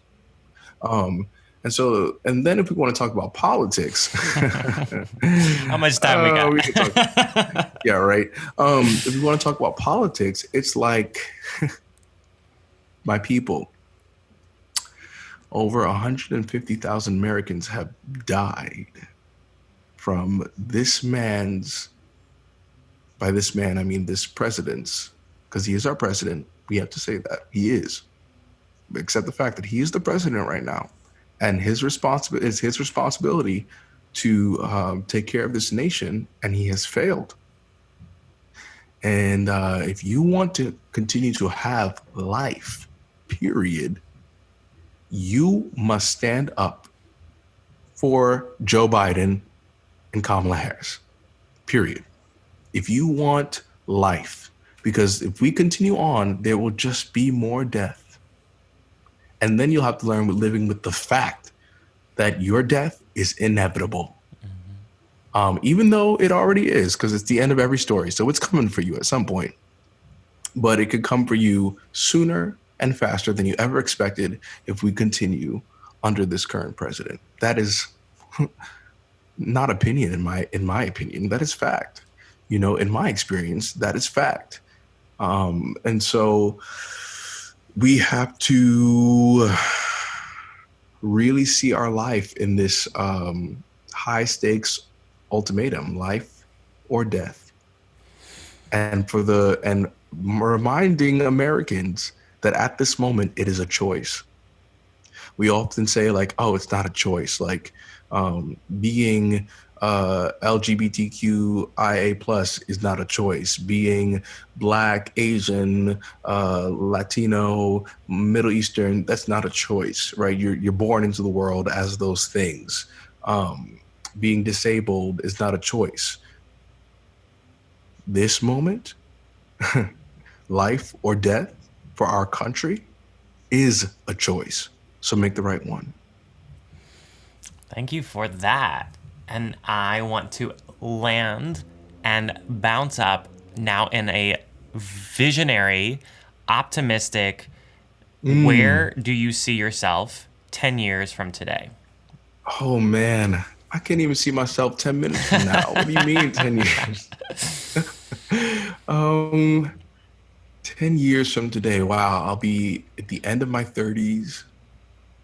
Um, and then if we want to talk about politics, How much time we got? we can talk. Yeah, right. If we want to talk about politics, it's like, my people, over 150,000 Americans have died from by this man, I mean this president's, because he is our president. We have to say that he is, accept the fact that he is the president right now, and his responsibility to take care of this nation, and he has failed. And if you want to continue to have life, period, you must stand up for Joe Biden and Kamala Harris, period. If you want life, because if we continue on, there will just be more death. And then you'll have to learn with living with the fact that your death is inevitable. Even though it already is, because it's the end of every story. So it's coming for you at some point. But it could come for you sooner and faster than you ever expected if we continue under this current president. That is not opinion in my opinion. That is fact. In my experience, that is fact. And so we have to really see our life in this high stakes ultimatum, life or death. And reminding Americans that at this moment it is a choice. We often say like, oh, it's not a choice. Like being LGBTQIA plus is not a choice. Being Black, Asian, Latino, Middle Eastern, that's not a choice, right? You're born into the world as those things. Being disabled is not a choice. This moment, life or death for our country, is a choice. So make the right one. Thank you for that. And I want to land and bounce up now in a visionary, optimistic, where do you see yourself 10 years from today? Oh man, I can't even see myself 10 minutes from now. What do you mean 10 years? um, 10 years from today. Wow. I'll be at the end of my 30s.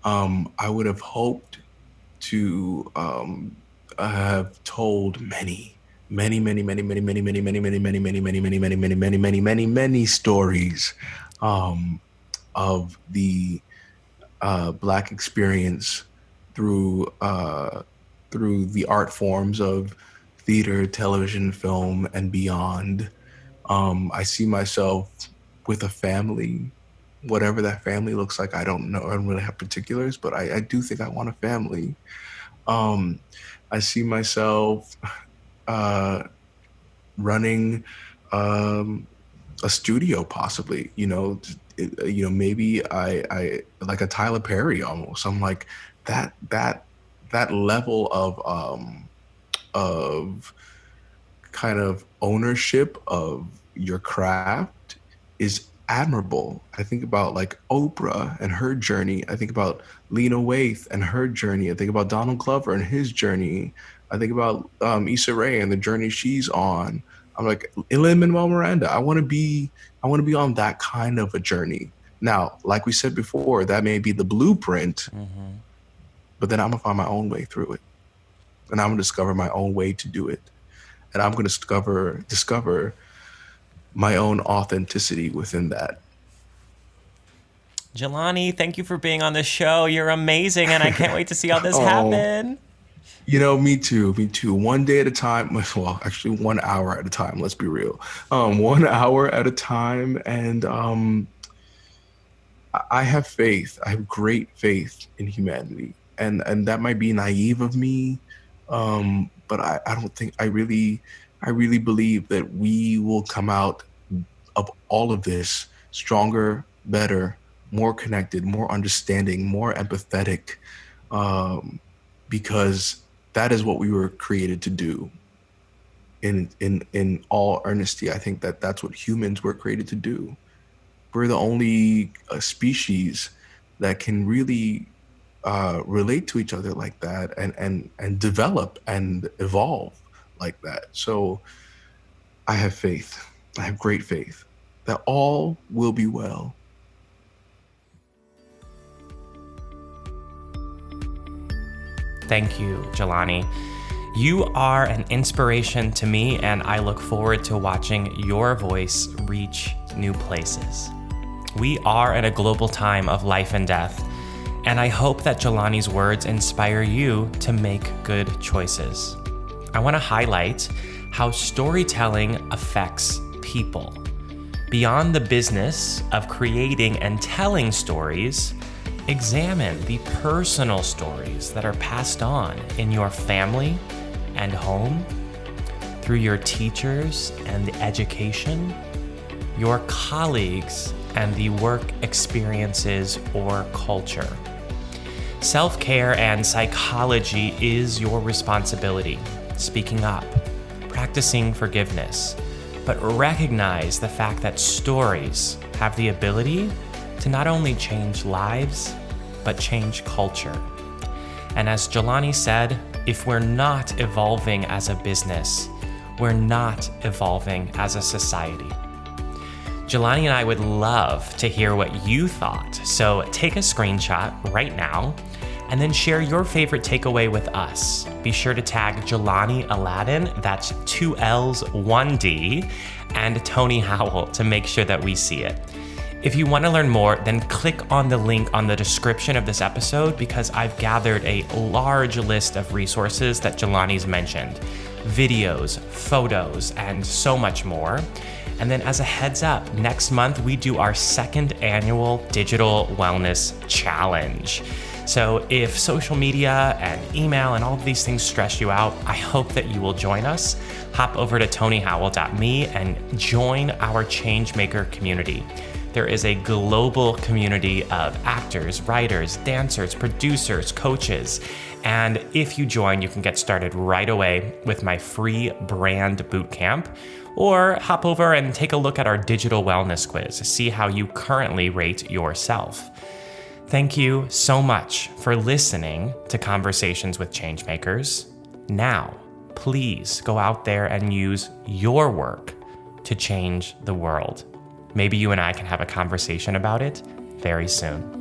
I would have hoped to have told many stories of the Black experience through through the art forms of theater, television, film, and beyond. I see myself with a family, whatever that family looks like. I don't know. I don't really have particulars, but I do think I want a family. Um, I see myself uh, running um, a studio, possibly. Maybe I like a Tyler Perry almost. I'm like that level of kind of ownership of your craft is admirable. I think about like Oprah and her journey. I think about Lena Waithe and her journey. I think about Donald Glover and his journey. I think about Issa Rae and the journey she's on. I'm like Lin-Manuel Miranda. I want to be on that kind of a journey. Now, like we said before, that may be the blueprint, but then I'm gonna find my own way through it, and I'm gonna discover my own way to do it, and I'm gonna discover my own authenticity within that. Jelani, thank you for being on the show. You're amazing, and I can't wait to see all this Oh, happen. me too. One day at a time. Well, actually, 1 hour at a time. Let's be real. 1 hour at a time, and I have faith. I have great faith in humanity, and that might be naive of me, but I don't think I really believe that we will come out of all of this stronger, better, more connected, more understanding, more empathetic, because that is what we were created to do. In all earnesty, I think that that's what humans were created to do. We're the only species that can really relate to each other like that, and develop and evolve like that. So I have faith. I have great faith that all will be well. Thank you, Jelani. You are an inspiration to me, and I look forward to watching your voice reach new places. We are in a global time of life and death, and I hope that Jelani's words inspire you to make good choices. I want to highlight how storytelling affects people. Beyond the business of creating and telling stories, examine the personal stories that are passed on in your family and home, through your teachers and education, your colleagues and the work experiences or culture. Self-care and psychology is your responsibility. Speaking up, practicing forgiveness, but recognize the fact that stories have the ability to not only change lives, but change culture. And as Jelani said, if we're not evolving as a business, we're not evolving as a society. Jelani and I would love to hear what you thought. So take a screenshot right now and then share your favorite takeaway with us. Be sure to tag Jelani Alladin, that's 2 L's, 1 D, and Tony Howell to make sure that we see it. If you want to learn more, then click on the link on the description of this episode, because I've gathered a large list of resources that Jelani's mentioned. Videos, photos, and so much more. And then as a heads up, next month we do our 2nd annual Digital Wellness Challenge. So if social media and email and all of these things stress you out, I hope that you will join us. Hop over to tonyhowell.me and join our Changemaker community. There is a global community of actors, writers, dancers, producers, coaches. And if you join, you can get started right away with my free brand bootcamp, or hop over and take a look at our digital wellness quiz to see how you currently rate yourself. Thank you so much for listening to Conversations with Changemakers. Now, please go out there and use your work to change the world. Maybe you and I can have a conversation about it very soon.